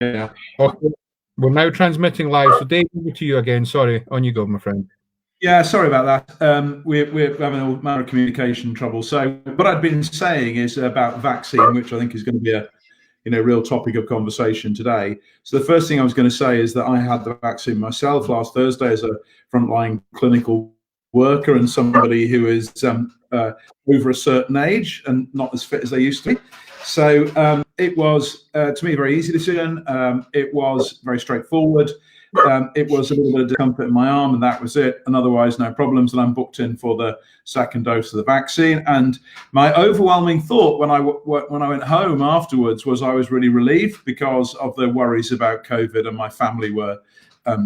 Yeah. Okay. We're now transmitting live. So Dave, over to you again. Sorry, on you go, my friend. Yeah, sorry about that. We're having all manner of communication trouble. So what I'd been saying is about vaccine, which I think is going to be a real topic of conversation today. So the first thing I was going to say is that I had the vaccine myself last Thursday as a frontline clinical worker and somebody who is over a certain age and not as fit as they used to be. So it was, to me, a very easy decision. It was very straightforward. It was a little bit of discomfort in my arm, and that was it. And otherwise, no problems. And I'm booked in for the second dose of the vaccine. And my overwhelming thought when I went home afterwards was I was really relieved because of the worries about COVID, and my family were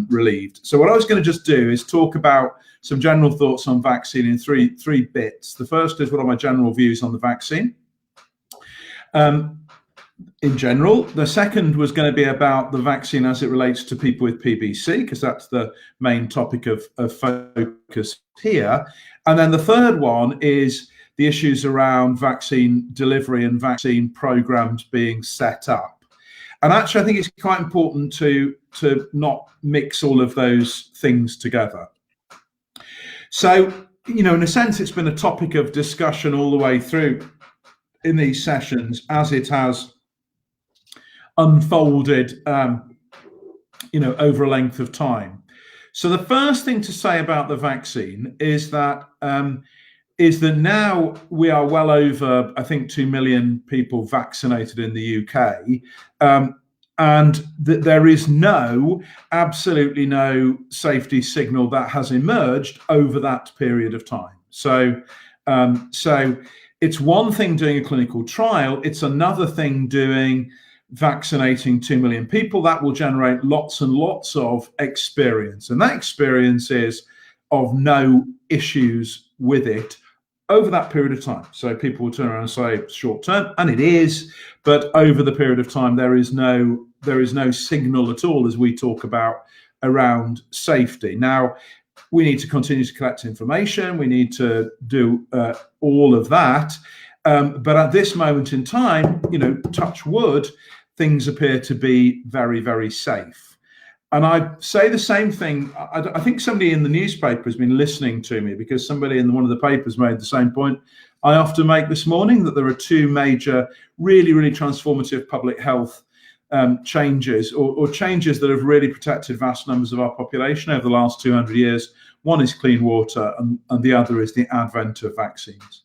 relieved. So what I was going to just do is talk about some general thoughts on vaccine in three bits. The first is what are my general views on the vaccine in general. The second was going to be about the vaccine as it relates to people with PBC, because that's the main topic of focus here. And then the third one is the issues around vaccine delivery and vaccine programs being set up. And actually, I think it's quite important to not mix all of those things together. So, in a sense, it's been a topic of discussion all the way through in these sessions as it has unfolded, over a length of time. So the first thing to say about the vaccine is that now we are well over, I think, 2 million people vaccinated in the UK, and there is absolutely no safety signal that has emerged over that period of time. So it's one thing doing a clinical trial; it's another thing doing vaccinating 2 million people. That will generate lots and lots of experience, and that experience is of no issues with it over that period of time. So people will turn around and say short term, and it is, but over the period of time there is no signal at all, as we talk about, around safety. Now we need to continue to collect information, we need to do all of that, but at this moment in time, touch wood, things appear to be very, very safe. And I say the same thing. I think somebody in the newspaper has been listening to me, because somebody in one of the papers made the same point I often make this morning, that there are two major, really, really transformative public health changes, or changes that have really protected vast numbers of our population over the last 200 years. One is clean water, and the other is the advent of vaccines.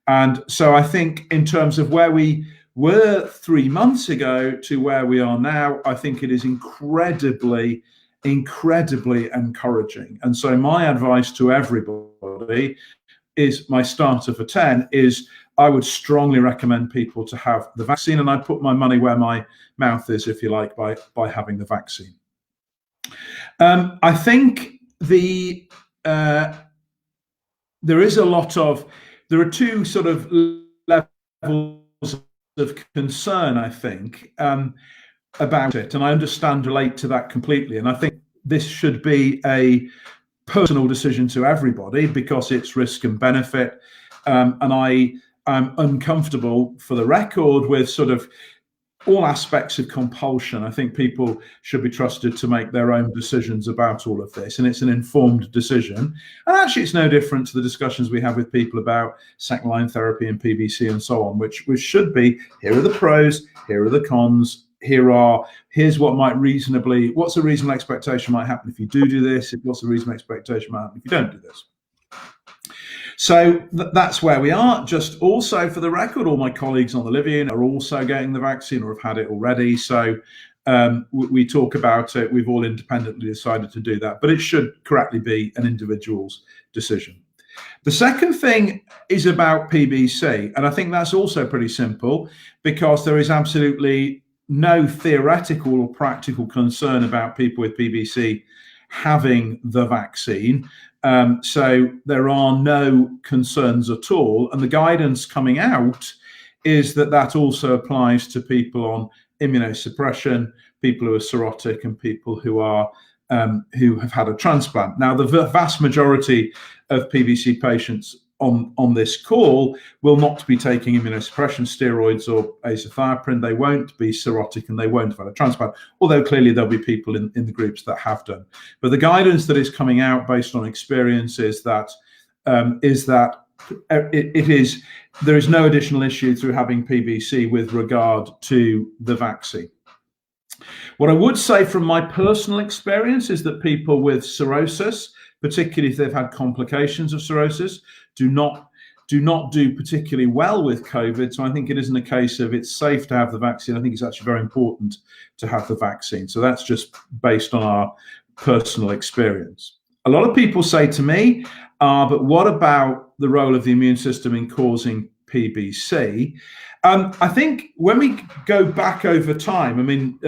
And so I think in terms of where we were 3 months ago to where we are now, I think it is incredibly, incredibly encouraging. And so my advice to everybody is, my starter for 10 is, I would strongly recommend people to have the vaccine, and I put my money where my mouth is, if you like, by having the vaccine. I think there are two sort of levels of concern, I think, about it, and I relate to that completely. And I think this should be a personal decision to everybody, because it's risk and benefit. And I'm uncomfortable, for the record, with sort of all aspects of compulsion. I think people should be trusted to make their own decisions about all of this, and it's an informed decision. And actually, it's no different to the discussions we have with people about second-line therapy and PBC and so on, which should be, here are the pros, here are the cons, here's what's a reasonable expectation might happen if you do this, what's a reasonable expectation might happen if you don't do this. So that's where we are. Just also for the record, all my colleagues on the Livian are also getting the vaccine or have had it already. So we talk about it. We've all independently decided to do that, but it should correctly be an individual's decision. The second thing is about PBC, and I think that's also pretty simple, because there is absolutely no theoretical or practical concern about people with PBC having the vaccine. So there are no concerns at all. And the guidance coming out is that also applies to people on immunosuppression, people who are cirrhotic, and people who have had a transplant. Now, the vast majority of PBC patients on this call will not be taking immunosuppression steroids or azathioprine. They won't be cirrhotic and they won't have had a transplant, although clearly there'll be people in the groups that have done. But the guidance that is coming out based on experience is that there is no additional issue through having PBC with regard to the vaccine. What I would say from my personal experience is that people with cirrhosis, particularly if they've had complications of cirrhosis, do not do particularly well with COVID. So I think it isn't a case of it's safe to have the vaccine. I think it's actually very important to have the vaccine. So that's just based on our personal experience. A lot of people say to me, but what about the role of the immune system in causing PBC? I think when we go back over time, I mean,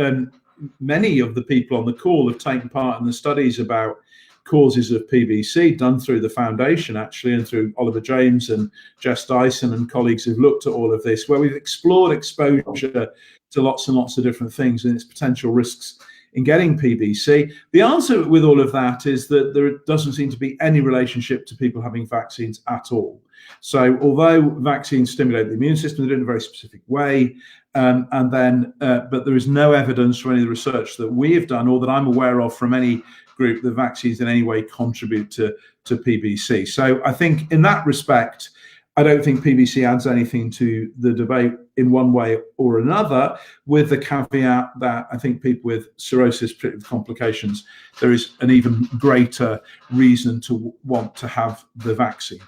many of the people on the call have taken part in the studies about causes of PBC done through the foundation, actually, and through Oliver James and Jess Dyson and colleagues who've looked at all of this, where we've explored exposure to lots and lots of different things and its potential risks in getting PBC. The answer with all of that is that there doesn't seem to be any relationship to people having vaccines at all. So although vaccines stimulate the immune system, they do it in a very specific way, but there is no evidence from any of the research that we have done or that I'm aware of from any group that vaccines in any way contribute to PBC. So I think in that respect, I don't think PBC adds anything to the debate in one way or another, with the caveat that I think people with cirrhosis complications, there is an even greater reason to want to have the vaccine.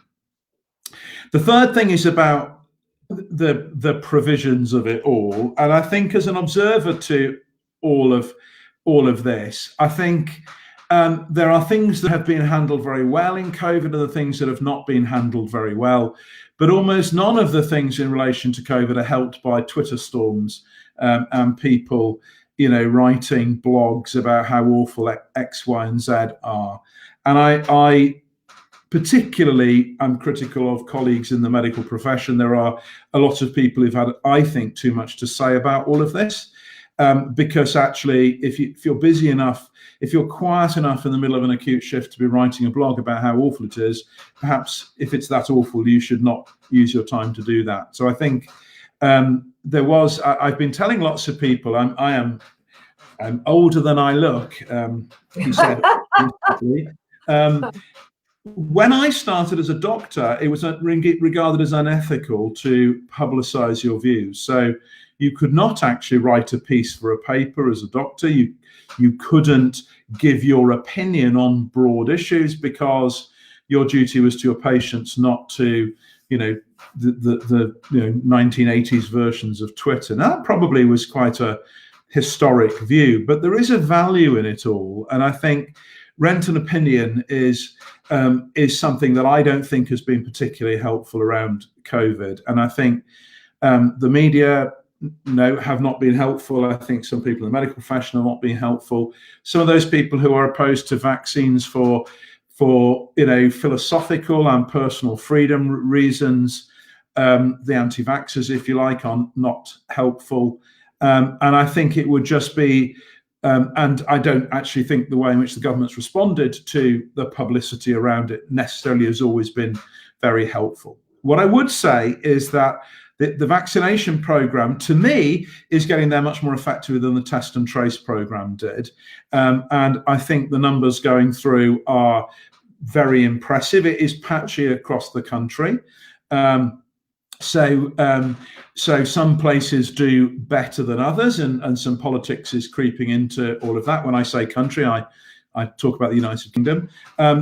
The third thing is about the provisions of it all. And I think as an observer to all of this, I think there are things that have been handled very well in COVID and the things that have not been handled very well. But almost none of the things in relation to COVID are helped by Twitter storms and people, writing blogs about how awful X, Y, and Z are. And I particularly am critical of colleagues in the medical profession. There are a lot of people who've had, I think, too much to say about all of this. Because actually, if you're busy enough, if you're quiet enough in the middle of an acute shift to be writing a blog about how awful it is, perhaps if it's that awful, you should not use your time to do that. So I think I've been telling lots of people, I'm older than I look, he said. When I started as a doctor, it was regarded as unethical to publicize your views. So you could not actually write a piece for a paper as a doctor. You couldn't give your opinion on broad issues because your duty was to your patients, not to, the 1980s versions of Twitter. Now, that probably was quite a historic view, but there is a value in it all. And I think rent and opinion is something that I don't think has been particularly helpful around COVID. And I think the media have not been helpful. I think some people in the medical profession have not been helpful. Some of those people who are opposed to vaccines for philosophical and personal freedom reasons, the anti-vaxxers, if you like, are not helpful. And I think it would just be, and I don't actually think the way in which the government's responded to the publicity around it necessarily has always been very helpful. What I would say is that the vaccination program, to me, is getting there much more effectively than the test and trace program did. And I think the numbers going through are very impressive. It is patchy across the country. So some places do better than others, and some politics is creeping into all of that. When I say country, I talk about the United Kingdom.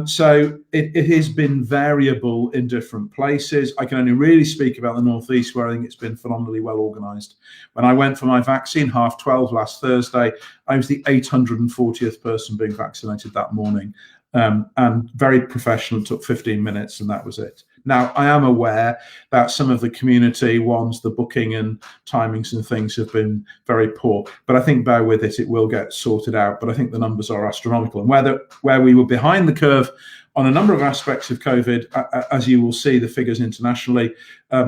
So it has been variable in different places. I can only really speak about the Northeast, where I think it's been phenomenally well organised. When I went for my vaccine, 12:30 last Thursday, I was the 840th person being vaccinated that morning. And very professional, it took 15 minutes and that was it. Now, I am aware that some of the community ones, the booking and timings and things have been very poor, but I think bear with it will get sorted out. But I think the numbers are astronomical, and where we were behind the curve on a number of aspects of COVID, as you will see the figures internationally,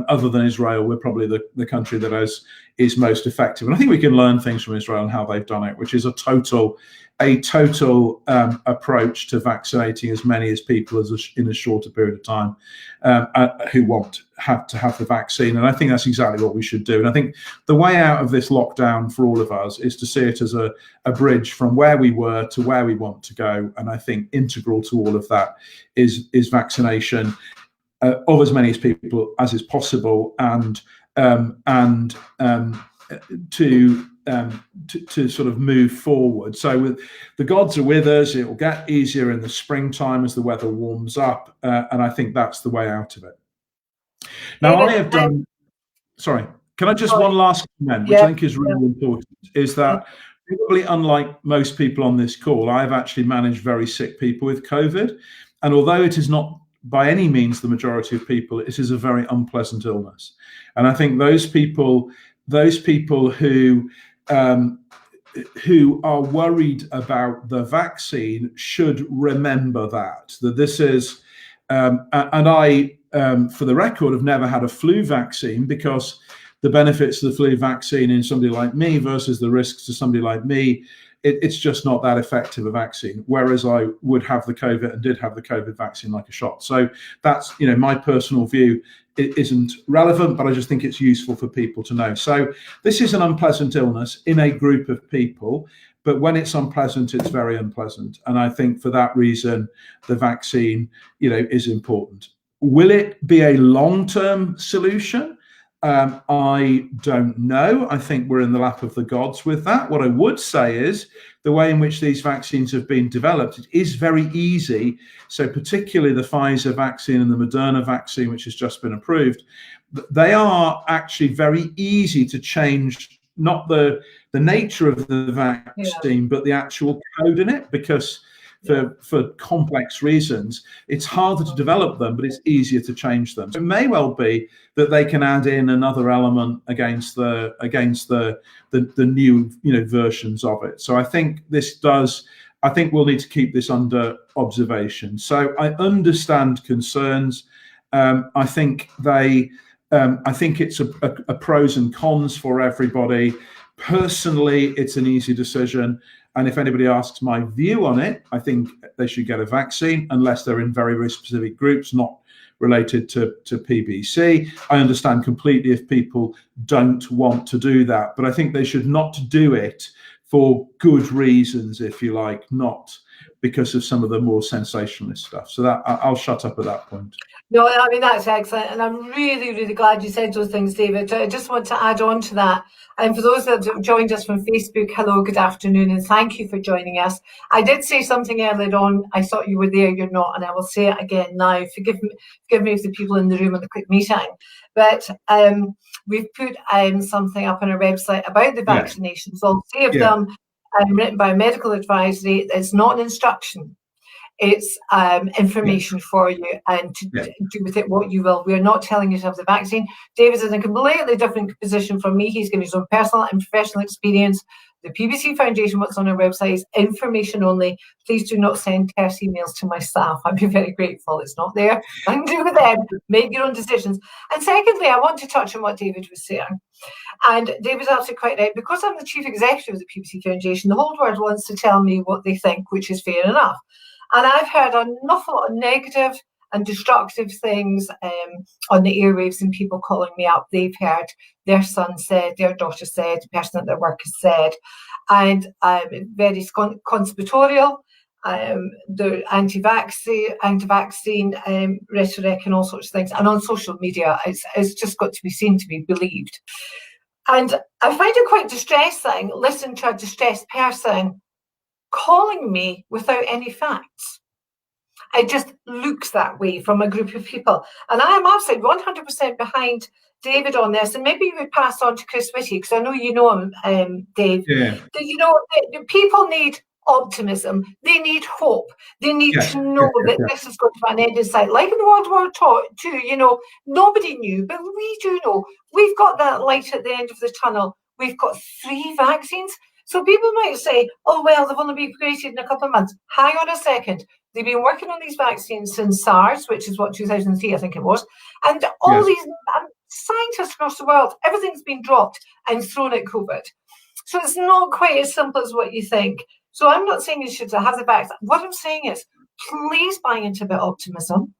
other than Israel, we're probably the country that is most effective. And I think we can learn things from Israel and how they've done it, which is a total approach to vaccinating as many as people in a shorter period of time who want to have the vaccine. And I think that's exactly what we should do. And I think the way out of this lockdown for all of us is to see it as a bridge from where we were to where we want to go. And I think integral to all of that is vaccination of as many as people as is possible, and to sort of move forward. So with the gods are with us, it will get easier in the springtime as the weather warms up, and I think that's the way out of it. Now, I have done. Sorry, can I just one last comment, which I think is really important, is that probably unlike most people on this call, I've actually managed very sick people with COVID, and although it is not by any means the majority of people, it is a very unpleasant illness, and I think those people who are worried about the vaccine should remember that this is, and I, for the record, have never had a flu vaccine, because the benefits of the flu vaccine in somebody like me versus the risks to somebody like me, it's just not that effective a vaccine, whereas I would have the COVID and did have the COVID vaccine like a shot. So that's, my personal view. It isn't relevant, but I just think it's useful for people to know. So this is an unpleasant illness in a group of people, but when it's unpleasant, it's very unpleasant. And I think for that reason, the vaccine, is important. Will it be a long-term solution? I don't know. I think we're in the lap of the gods with that. What I would say is the way in which these vaccines have been developed, it is very easy. So particularly the Pfizer vaccine and the Moderna vaccine, which has just been approved, they are actually very easy to change, not the nature of the vaccine, but the actual code in it, because for complex reasons, it's harder to develop them, but it's easier to change them. So it may well be that they can add in another element against the new versions of it. So I think we'll need to keep this under observation. So I understand concerns. I think it's a pros and cons for everybody. Personally, it's an easy decision. And if anybody asks my view on it, I think they should get a vaccine unless they're in very, very specific groups, not related to PBC. I understand completely if people don't want to do that, but I think they should not do it for good reasons, if you like, not because of some of the more sensationalist stuff. So that I'll shut up at that point. No, I mean, that's excellent. And I'm really, really glad you said those things, David. I just want to add on to that. And for those that have joined us from Facebook, hello, good afternoon, and thank you for joining us. I did say something earlier on. I thought you were there, you're not, and I will say it again now. Forgive me if the people in the room at the quick meeting. But we've put something up on our website about the vaccinations. All three of them written by a medical advisory. It's not an instruction. It's information for you, and to do with it what you will. We're not telling you to have the vaccine. David's in a completely different position from me. He's given his own personal and professional experience. The PBC Foundation, what's on our website, is information only. Please do not send test emails to my staff. I'd be very grateful. It's not there. I can do with them. Make your own decisions. And secondly, I want to touch on what David was saying. And David's absolutely quite right. Because I'm the chief executive of the PBC Foundation, the whole world wants to tell me what they think, which is fair enough. And I've heard an awful lot of negative and destructive things on the airwaves, and people calling me up. They've heard their son said, their daughter said, the person at their work has said, and very conspiratorial, the anti-vaccine rhetoric and all sorts of things. And on social media, it's just got to be seen to be believed. And I find it quite distressing, listening to a distressed person calling me without any facts. It just looks that way from a group of people. And I am absolutely 100% behind David on this. And maybe you would pass on to Chris Whitty, because I know you know him, Dave. Yeah. People need optimism. They need hope. They need to know that this is going to be an end in sight. Like in World War II, nobody knew, but we do know. We've got that light at the end of the tunnel. We've got 3 vaccines. So people might say, oh, well, they've only been created in a couple of months. Hang on a second. They've been working on these vaccines since SARS, which is 2003, I think it was. And all these scientists across the world, everything's been dropped and thrown at COVID. So it's not quite as simple as what you think. So I'm not saying you should have the vaccine. What I'm saying is, please buy into the optimism.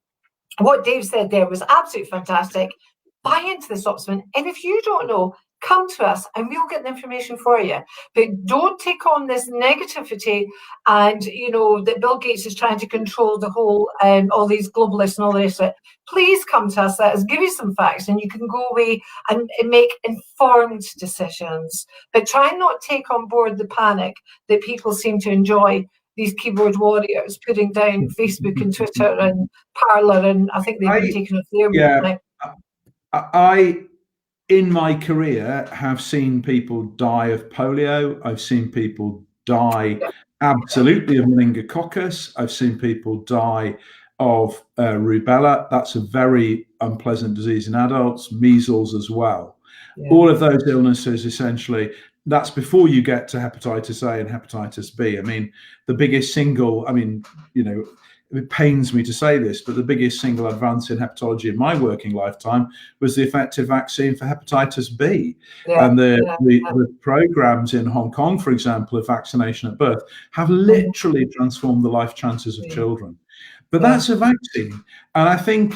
What Dave said there was absolutely fantastic. Buy into this optimism. And if you don't know, come to us and we'll get the information for you. But don't take on this negativity and, that Bill Gates is trying to control the whole, all these globalists and all the rest of it. Please come to us. Let us give you some facts and you can go away and make informed decisions. But try not take on board the panic that people seem to enjoy, these keyboard warriors putting down Facebook and Twitter and Parler, and I think they've been taken off there. Yeah, I in my career have seen people die of polio. I've seen people die absolutely of meningococcus. I've seen people die of rubella. That's a very unpleasant disease in adults. Measles as well. Yeah. All of those illnesses, essentially, that's before you get to hepatitis A and hepatitis B. I mean, the biggest single, it pains me to say this, but the biggest single advance in hepatology in my working lifetime was the effective vaccine for hepatitis B. Yeah, and the programs in Hong Kong, for example, of vaccination at birth have literally transformed the life chances of children. But that's a vaccine. And I think,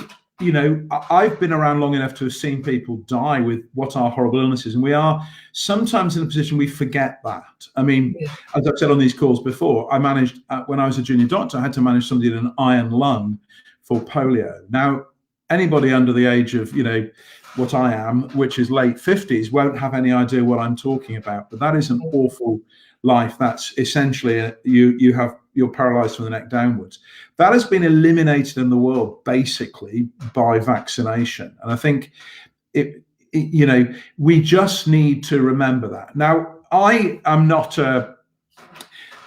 I've been around long enough to have seen people die with what are horrible illnesses. And we are sometimes in a position we forget that. I mean, as I've said on these calls before, I managed, when I was a junior doctor, I had to manage somebody in an iron lung for polio. Now, anybody under the age of, what I am, which is late 50s, won't have any idea what I'm talking about. But that is an awful life. That's essentially you're paralyzed from the neck downwards. That has been eliminated in the world basically by vaccination. And I think we just need to remember that. Now, I am not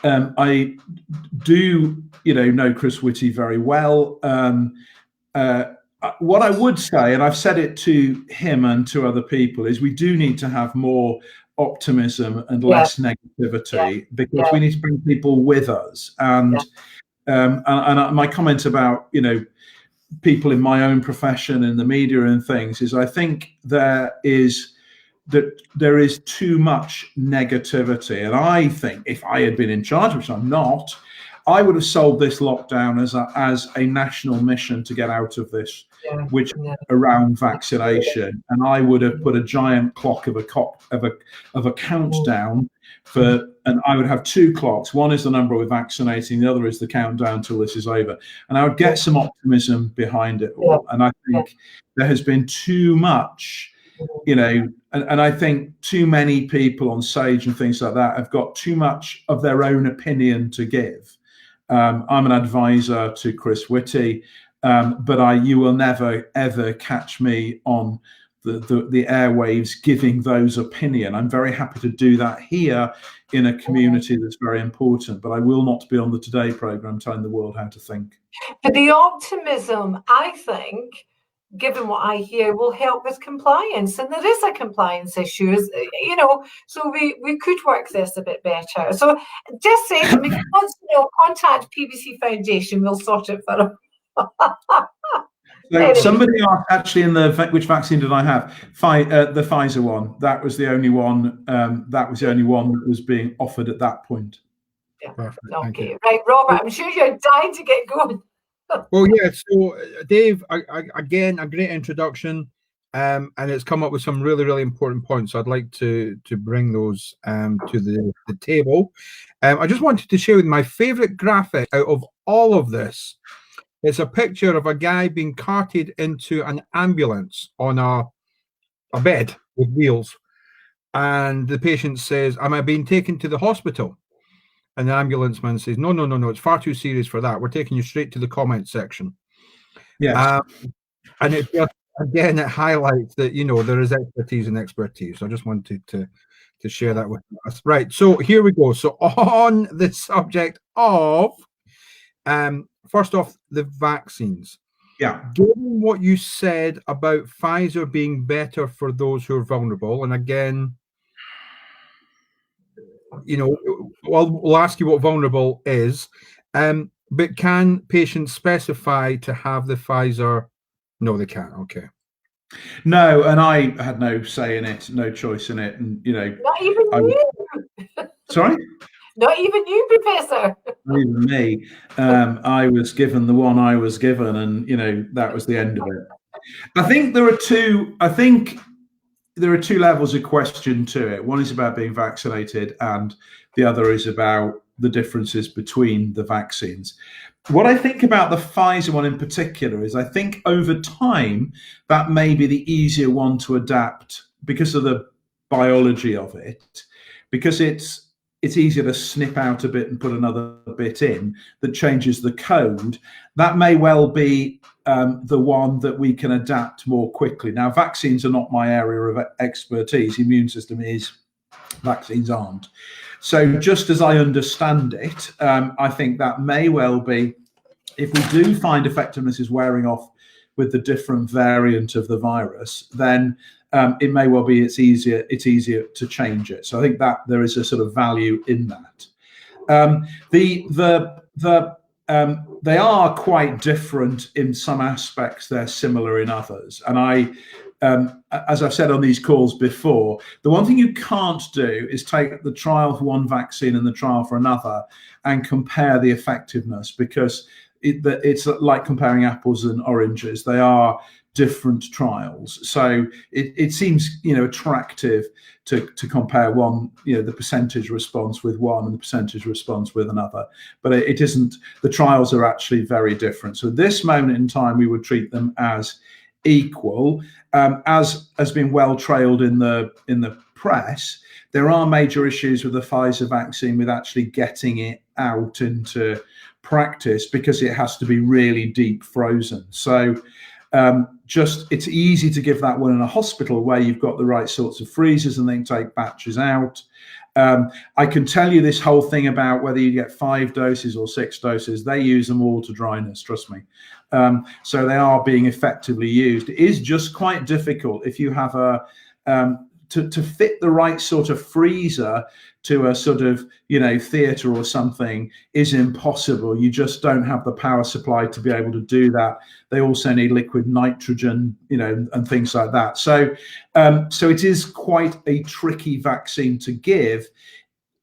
I do know Chris Whitty very well. What I would say, and I've said it to him and to other people, is we do need to have more optimism and less negativity, because we need to bring people with us. And my comment about people in my own profession in the media and things is, I think there is too much negativity. And I think if I had been in charge, which I'm not, I would have sold this lockdown as a national mission to get out of this, around vaccination, and I would have put a giant clock of a countdown for, and I would have two clocks. One is the number we're vaccinating, the other is the countdown till this is over, and I would get some optimism behind it all. And I think there has been too much, and I think too many people on stage and things like that have got too much of their own opinion to give. I'm an advisor to Chris Whitty, but you will never ever catch me on the airwaves giving those opinion. I'm very happy to do that here in a community that's very important, but I will not be on the Today programme telling the world how to think. But the optimism, I think, given what I hear, will help with compliance. And there is a compliance issue, so we could work this a bit better. So just say, contact PBC Foundation, we'll sort it for them. So somebody asked actually which vaccine did I have? The Pfizer one. That was the only one. That was being offered at that point. Yeah. Perfect. Okay, right, Robert. I'm sure you're dying to get going. Well, yeah. So, Dave, again, a great introduction, and it's come up with some really, really important points. So I'd like to bring those to the table. I just wanted to share with you my favorite graphic out of all of this. It's a picture of a guy being carted into an ambulance on a bed with wheels, and the patient says, "Am I being taken to the hospital?" And the ambulance man says, no, it's far too serious for that. We're taking you straight to the comment section. Yeah. And it highlights that, there is expertise and expertise. So I just wanted to share that with us. Right. So here we go. So on the subject of, first off, the vaccines. Yeah. Given what you said about Pfizer being better for those who are vulnerable, and again, we'll ask you what vulnerable is, but can patients specify to have the Pfizer? No, they can't. Okay. No, and I had no say in it, no choice in it, and Not even you. Sorry. Not even you, Professor. Not even me. I was given the one I was given, and that was the end of it. I think there are two. I think there are two levels of question to it. One is about being vaccinated, and the other is about the differences between the vaccines. What I think about the Pfizer one in particular is I think over time that may be the easier one to adapt because of the biology of it, because it's easier to snip out a bit and put another bit in that changes the code. That may well be the one that we can adapt more quickly. Now, vaccines are not my area of expertise. Immune system is, vaccines aren't. So just as I understand it, I think that may well be, if we do find effectiveness is wearing off with the different variant of the virus, then it may well be it's easier to change it. So I think that there is a sort of value in that. They are quite different in some aspects. They're similar in others. And as I've said on these calls before, the one thing you can't do is take the trial for one vaccine and the trial for another and compare the effectiveness, because it's like comparing apples and oranges. They are different trials. So it seems attractive to compare one, the percentage response with one and the percentage response with another, but it isn't. The trials are actually very different. So at this moment in time, we would treat them as equal. As has been well trailed in the press, there are major issues with the Pfizer vaccine with actually getting it out into practice, because it has to be really deep frozen. So it's easy to give that one in a hospital where you've got the right sorts of freezers and they can take batches out. I can tell you this whole thing about whether you get 5 doses or 6 doses, they use them all to dryness, trust me. So they are being effectively used. It is just quite difficult if you have to fit the right sort of freezer to a sort of theatre or something is impossible. You just don't have the power supply to be able to do that. They also need liquid nitrogen, and things like that. So it is quite a tricky vaccine to give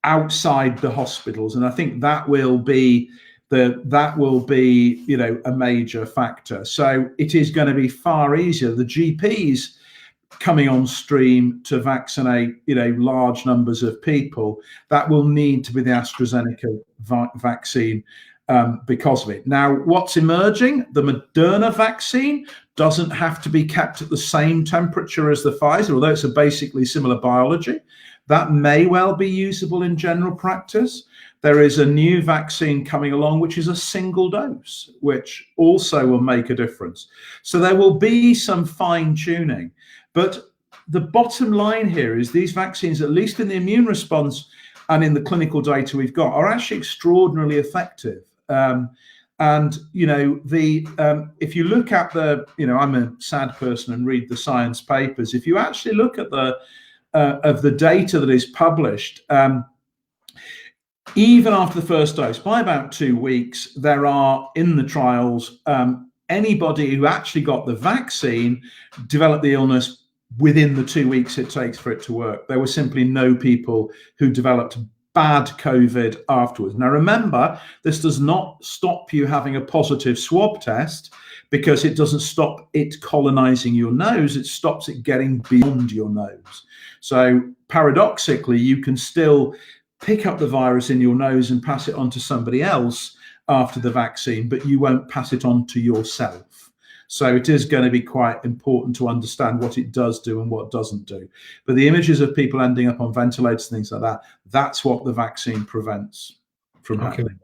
outside the hospitals, and I think that will be a major factor. So it is going to be far easier. The GPs coming on stream to vaccinate large numbers of people, that will need to be the AstraZeneca vaccine because of it. Now, what's emerging, the Moderna vaccine doesn't have to be kept at the same temperature as the Pfizer, although it's a basically similar biology. That may well be usable in general practice. There is a new vaccine coming along, which is a single dose, which also will make a difference. So there will be some fine tuning. But the bottom line here is these vaccines, at least in the immune response and in the clinical data we've got, are actually extraordinarily effective. If you look at I'm a sad person and read the science papers. If you actually look at the data that is published, even after the first dose, by about 2 weeks, there are in the trials, anybody who actually got the vaccine developed the illness within the 2 weeks it takes for it to work. There were simply no people who developed bad COVID afterwards. Now, remember, this does not stop you having a positive swab test, because it doesn't stop it colonizing your nose. It stops it getting beyond your nose. So paradoxically, you can still pick up the virus in your nose and pass it on to somebody else after the vaccine, but you won't pass it on to yourself. So it is going to be quite important to understand what it does do and what it doesn't do. But the images of people ending up on ventilators, things like that, that's what the vaccine prevents from happening.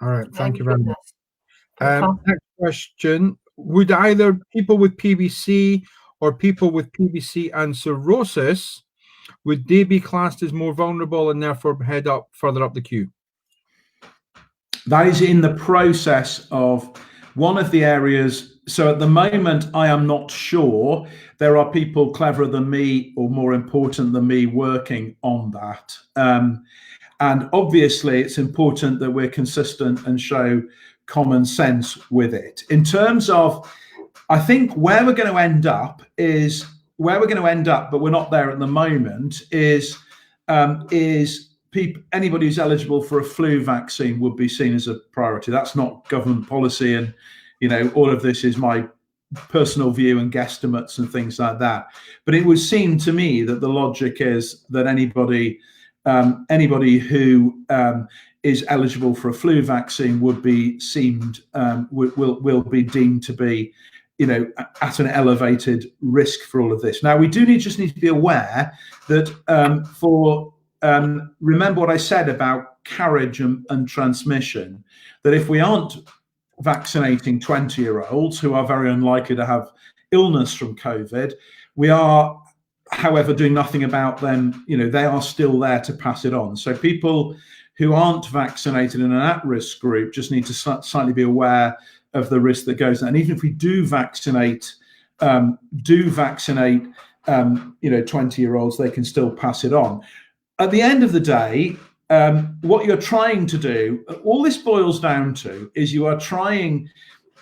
All right. Thank you very much. Next question. Would either people with PBC or people with PBC and cirrhosis, would they be classed as more vulnerable and therefore head up further up the queue? That is in the process of one of the areas. So at the moment, I am not sure. There are people cleverer than me or more important than me working on that. And obviously, it's important that we're consistent and show common sense with it. In terms of, I think where we're going to end up, but we're not there at the moment, is anybody who's eligible for a flu vaccine would be seen as a priority. That's not government policy, and all of this is my personal view and guesstimates and things like that. But it would seem to me that the logic is that anybody who is eligible for a flu vaccine would be will be deemed to be at an elevated risk for all of this. Now, we just need to be aware that remember what I said about carriage and transmission, that if we aren't vaccinating 20-year-olds who are very unlikely to have illness from COVID, we are, however, doing nothing about them. They are still there to pass it on. So people who aren't vaccinated in an at-risk group just need to slightly be aware of the risk that goes there. And even if we do vaccinate 20-year-olds, they can still pass it on. At the end of the day, what you're trying to do, all this boils down to, is you are trying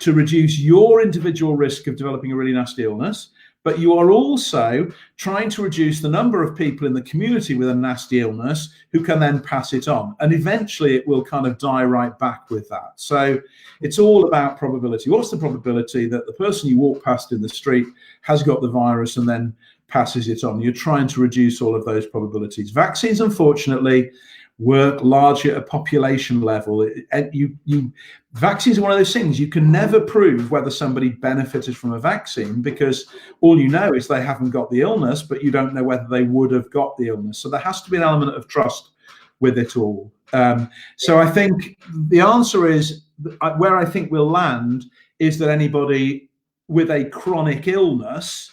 to reduce your individual risk of developing a really nasty illness, but you are also trying to reduce the number of people in the community with a nasty illness who can then pass it on. And eventually it will kind of die right back with that. So it's all about probability. What's the probability that the person you walk past in the street has got the virus and then passes it on? You're trying to reduce all of those probabilities. Vaccines, unfortunately, work largely at a population level. Vaccines are one of those things you can never prove whether somebody benefited from a vaccine, because all you know is they haven't got the illness, but you don't know whether they would have got the illness. So there has to be an element of trust with it all. So I think the answer is, where I think we'll land is that anybody with a chronic illness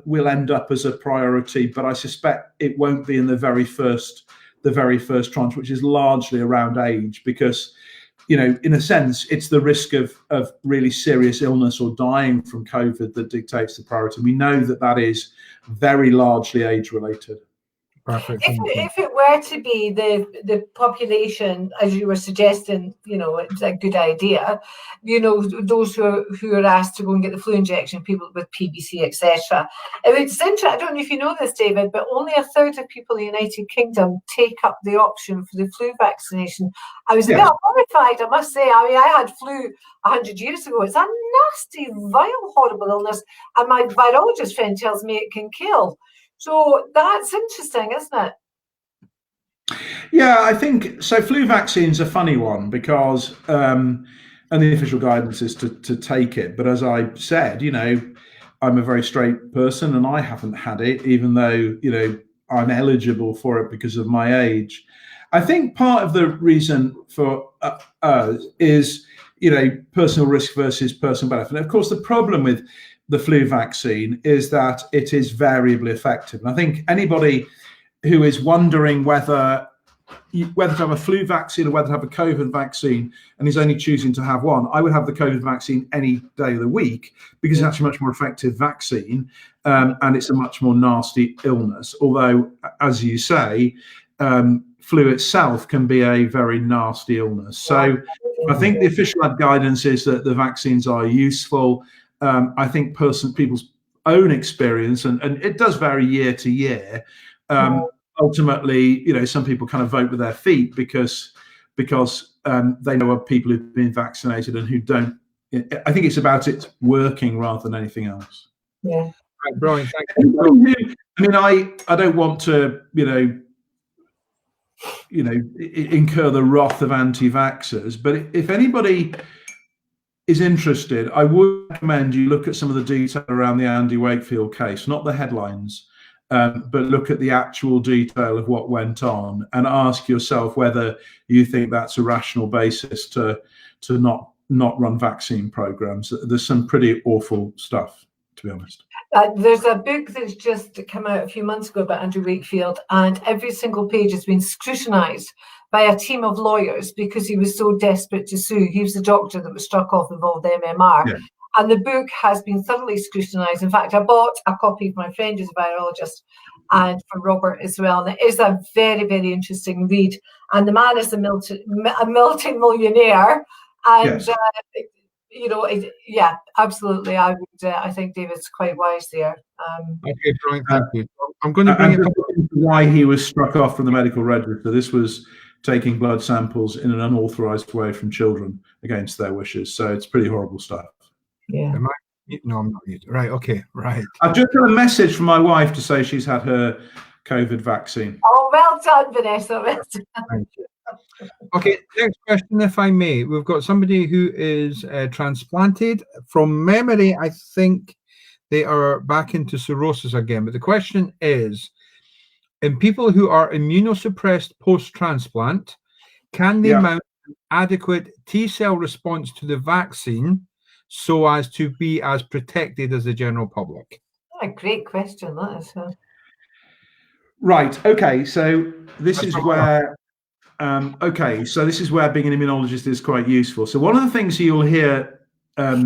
will end up as a priority, but I suspect it won't be in the very first tranche, which is largely around age, because in a sense it's the risk of really serious illness or dying from COVID that dictates the priority. We know that is very largely age related. Perfect. If it were to be the population, as you were suggesting, it's a good idea. Those who are asked to go and get the flu injection, people with PBC, etc. It's interesting. I don't know if you know this, David, but only a third of people in the United Kingdom take up the option for the flu vaccination. I was a bit horrified, I must say. I mean, I had flu 100 years ago. It's a nasty, vile, horrible illness, and my virologist friend tells me it can kill. So that's interesting, isn't it? Yeah, I think so. Flu vaccine's a funny one because, and the official guidance is to take it. But as I said, I'm a very straight person and I haven't had it, even though, I'm eligible for it because of my age. I think part of the reason for is, personal risk versus personal benefit. And of course, the problem with the flu vaccine is that it is variably effective. And I think anybody who is wondering whether to have a flu vaccine or whether to have a COVID vaccine and is only choosing to have one, I would have the COVID vaccine any day of the week, because it's actually a much more effective vaccine, and it's a much more nasty illness. Although, as you say, flu itself can be a very nasty illness. So I think the official guidance is that the vaccines are useful. I think people's own experience, and it does vary year to year. Ultimately, some people kind of vote with their feet because they know of people who've been vaccinated and who don't. I think it's about it working rather than anything else. Yeah. Right, Brian, thank you. I mean, I don't want to, incur the wrath of anti-vaxxers, but if anybody is interested, I would recommend you look at some of the detail around the Andy Wakefield case, not the headlines, but look at the actual detail of what went on and ask yourself whether you think that's a rational basis to not run vaccine programs. There's some pretty awful stuff, to be honest. There's a book that's just come out a few months ago about Andrew Wakefield, and every single page has been scrutinised by a team of lawyers because he was so desperate to sue. He was the doctor that was struck off involved MMR. Yeah. And the book has been thoroughly scrutinised. In fact, I bought a copy for my friend who's a virologist and for Robert as well. And it is a very, very interesting read. And the man is a multi-millionaire. And yes. yeah, absolutely. I would. I think David's quite wise there. Okay, Brian, thank you. I'm going to bring it up. Why he was struck off from the medical register. This was taking blood samples in an unauthorized way from children against their wishes. So it's pretty horrible stuff. Yeah. No, I'm not. Right. Okay. Right. I've just got a message from my wife to say she's had her COVID vaccine. Oh, well done, Vanessa. Well done. Thank you. Okay, next question, if I may. We've got somebody who is transplanted. From memory, I think they are back into cirrhosis again. But the question is, in people who are immunosuppressed post-transplant, can they mount an adequate T-cell response to the vaccine so as to be as protected as the general public? A great question, that is. Right. Okay. So this is where. This is where being an immunologist is quite useful. So one of the things you'll hear a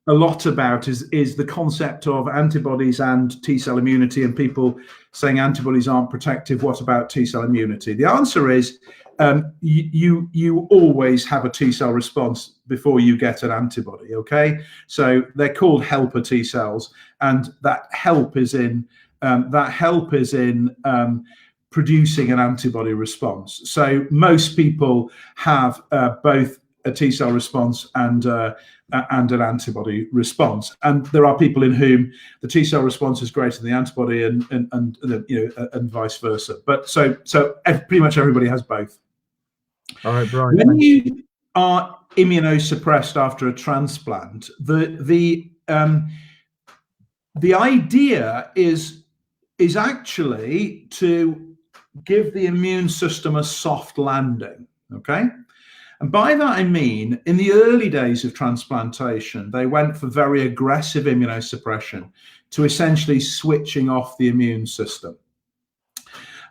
lot about is the concept of antibodies and T-cell immunity, and people saying antibodies aren't protective. What about T-cell immunity? The answer is you always have a T-cell response before you get an antibody. Okay, so they're called helper T-cells, and that help is in producing an antibody response. So most people have both a T-cell response and an antibody response, and there are people in whom the T-cell response is greater than the antibody, and vice versa. But so pretty much everybody has both. All right, Brian. When you are immunosuppressed after a transplant, the idea is actually to give the immune system a soft landing, okay? And by that I mean, in the early days of transplantation, they went for very aggressive immunosuppression to essentially switching off the immune system.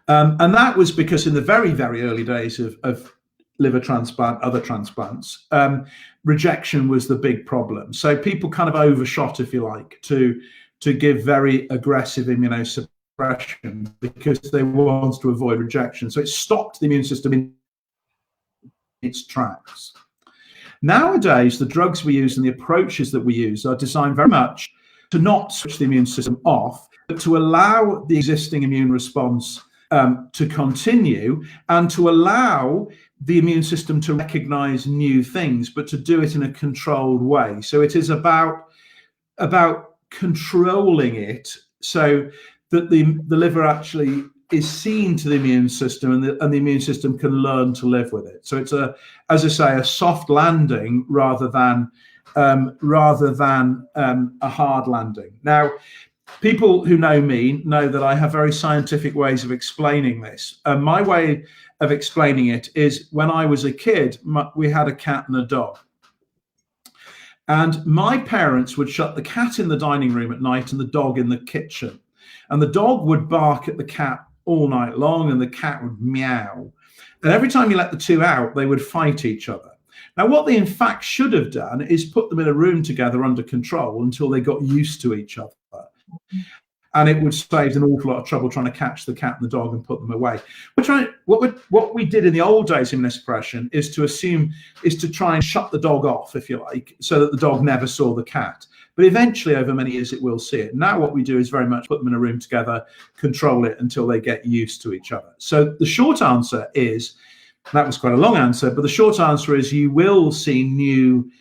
And that was because in the very, very early days of liver transplant, other transplants, rejection was the big problem. So people kind of overshot, if you like, to give very aggressive immunosuppression because they wanted to avoid rejection. So it stopped the immune system in its tracks. Nowadays, the drugs we use and the approaches that we use are designed very much to not switch the immune system off, but to allow the existing immune response to continue, and to allow the immune system to recognize new things, but to do it in a controlled way. So it is about controlling it so that the liver actually is seen to the immune system, and the immune system can learn to live with it. So it's as I say, a soft landing rather than a hard landing. Now, people who know me know that I have very scientific ways of explaining this. My way of explaining it is, when I was a kid, we had a cat and a dog. And my parents would shut the cat in the dining room at night and the dog in the kitchen. And the dog would bark at the cat all night long, and the cat would meow. And every time you let the two out, they would fight each other. Now, what they in fact should have done is put them in a room together under control until they got used to each other. And it would save an awful lot of trouble trying to catch the cat and the dog and put them away. What we did in the old days in immunosuppression is to try and shut the dog off, if you like, so that the dog never saw the cat. But eventually, over many years, it will see it. Now what we do is very much put them in a room together, control it until they get used to each other. So the short answer is, that was quite a long answer, but the short answer is you will see new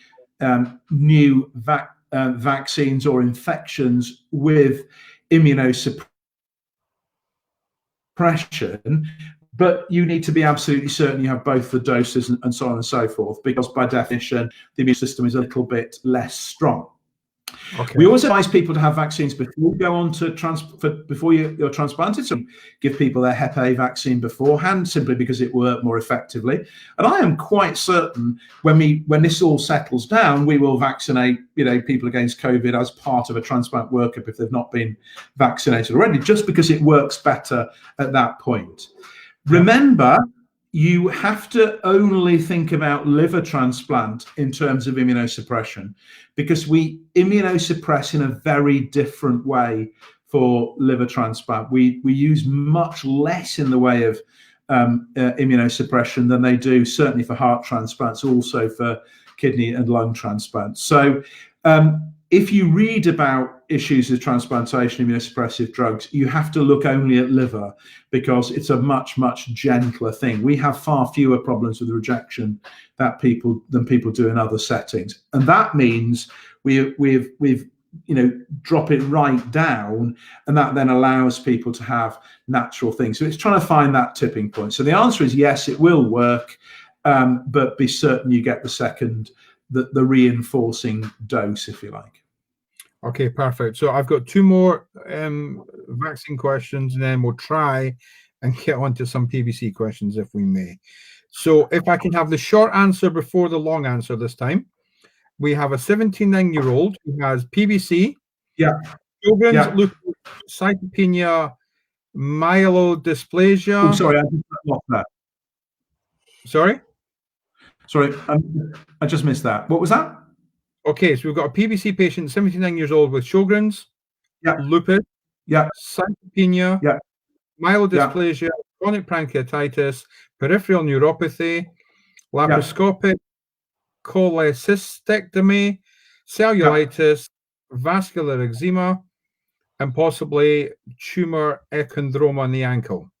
vaccines or infections with immunosuppression, but you need to be absolutely certain you have both the doses and so on and so forth, because by definition, the immune system is a little bit less strong. Okay. We always advise people to have vaccines before you go on to before you're transplanted. So give people their Hep A vaccine beforehand, simply because it worked more effectively. And I am quite certain when this all settles down, we will vaccinate people against COVID as part of a transplant workup if they've not been vaccinated already, just because it works better at that point. Remember, you have to only think about liver transplant in terms of immunosuppression, because we immunosuppress in a very different way for liver transplant. We use much less in the way of immunosuppression than they do certainly for heart transplants, also for kidney and lung transplants. So if you read about issues of transplantation, immunosuppressive drugs, you have to look only at liver, because it's a much, much gentler thing. We have far fewer problems with rejection than people do in other settings, and that means we've drop it right down, and that then allows people to have natural things. So it's trying to find that tipping point. So the answer is yes, it will work, but be certain you get the reinforcing dose, if you like. Okay, perfect. So I've got two more vaccine questions, and then we'll try and get on to some PBC questions if we may. So if I can have the short answer before the long answer this time. We have a 79-year-old who has PBC, Sjogren's, lupus, cytopenia, myelodysplasia. Oh, sorry, I just lost that. Sorry? Sorry, I just missed that. What was that? Okay, so we've got a PBC patient, 79 years old, with Sjogren's, lupus, cytopenia, myelodysplasia, chronic pancreatitis, peripheral neuropathy, laparoscopic cholecystectomy, cellulitis, vascular eczema, and possibly tumor echondroma in the ankle.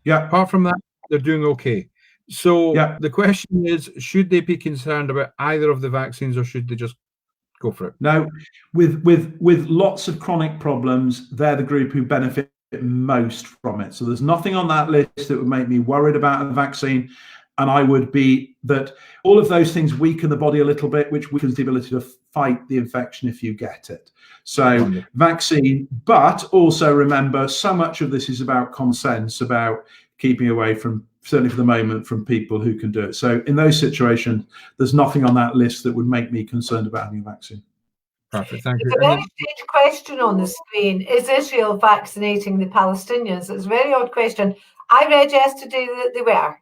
Apart from that, they're doing okay. So the question is, should they be concerned about either of the vaccines, or should they just go for it? No, with lots of chronic problems, they're the group who benefit most from it. So there's nothing on that list that would make me worried about a vaccine. And I would be that all of those things weaken the body a little bit, which weakens the ability to fight the infection if you get it. So vaccine, but also remember, so much of this is about common sense, about keeping away from, certainly for the moment, from people who can do it. So in those situations, there's nothing on that list that would make me concerned about having a vaccine. Perfect, thank you. It's a very strange question on the screen. Is Israel vaccinating the Palestinians? It's a very odd question. I read yesterday that they were.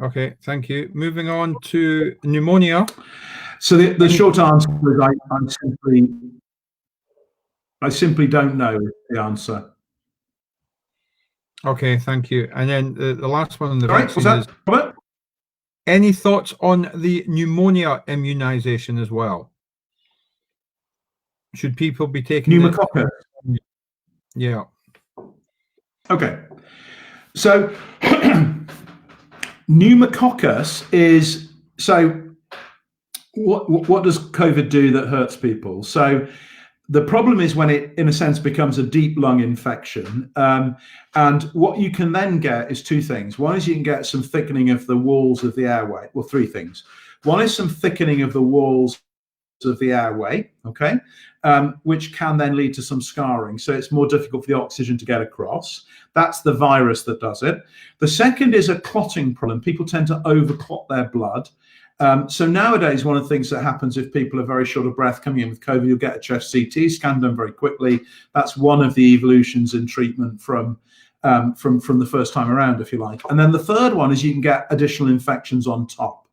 Okay, thank you. Moving on to pneumonia. So the short answer is I simply don't know the answer. Okay, thank you. And then the last one on the vaccine is, Robert? Any thoughts on the pneumonia immunization as well? Should people be taking pneumococcal? Yeah. Okay. So pneumococcus is, so what does COVID do that hurts people? So the problem is when it, in a sense, becomes a deep lung infection. And what you can then get is two things. One is you can get some thickening of the walls of the airway. Well, three things. One is some thickening of the walls of the airway, okay, which can then lead to some scarring. So it's more difficult for the oxygen to get across. That's the virus that does it. The second is a clotting problem. People tend to overclot their blood. So nowadays, one of the things that happens if people are very short of breath coming in with COVID, you'll get a chest CT scan done very quickly. That's one of the evolutions in treatment from the first time around, if you like. And then the third one is you can get additional infections on top.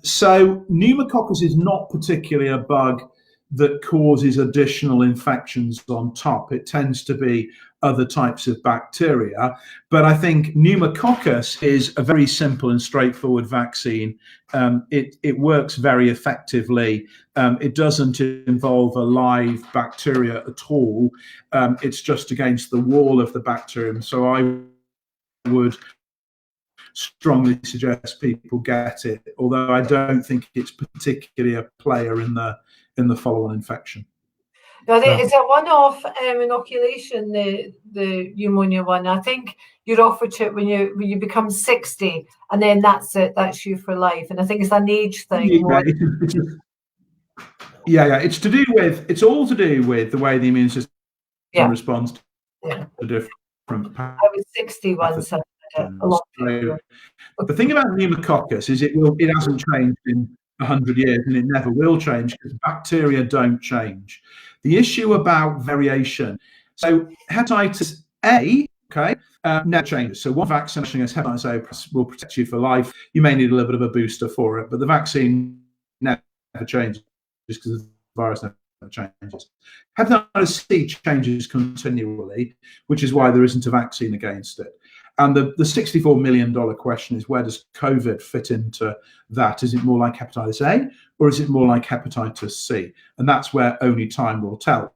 So pneumococcus is not particularly a bug that causes additional infections on top. It tends to be other types of bacteria. But I think pneumococcus is a very simple and straightforward vaccine. It works very effectively. It doesn't involve a live bacteria at all. It's just against the wall of the bacterium. So I would strongly suggest people get it, although I don't think it's particularly a player in the follow-on infection. No, it's a one-off inoculation, the pneumonia one. I think you're offered to it when you become 60, and then that's it. That's you for life. And I think it's an age thing. It's all to do with the way the immune system responds to different. I was 61, so a lot. The thing about pneumococcus is it hasn't changed in 100 years, and it never will change because bacteria don't change. The issue about variation, so hepatitis A, never changes. So one vaccination against hepatitis A will protect you for life. You may need a little bit of a booster for it, but the vaccine never changes just because the virus never changes. Hepatitis C changes continually, which is why there isn't a vaccine against it. And the $64 million question is, where does COVID fit into that? Is it more like hepatitis A, or is it more like hepatitis C? And that's where only time will tell.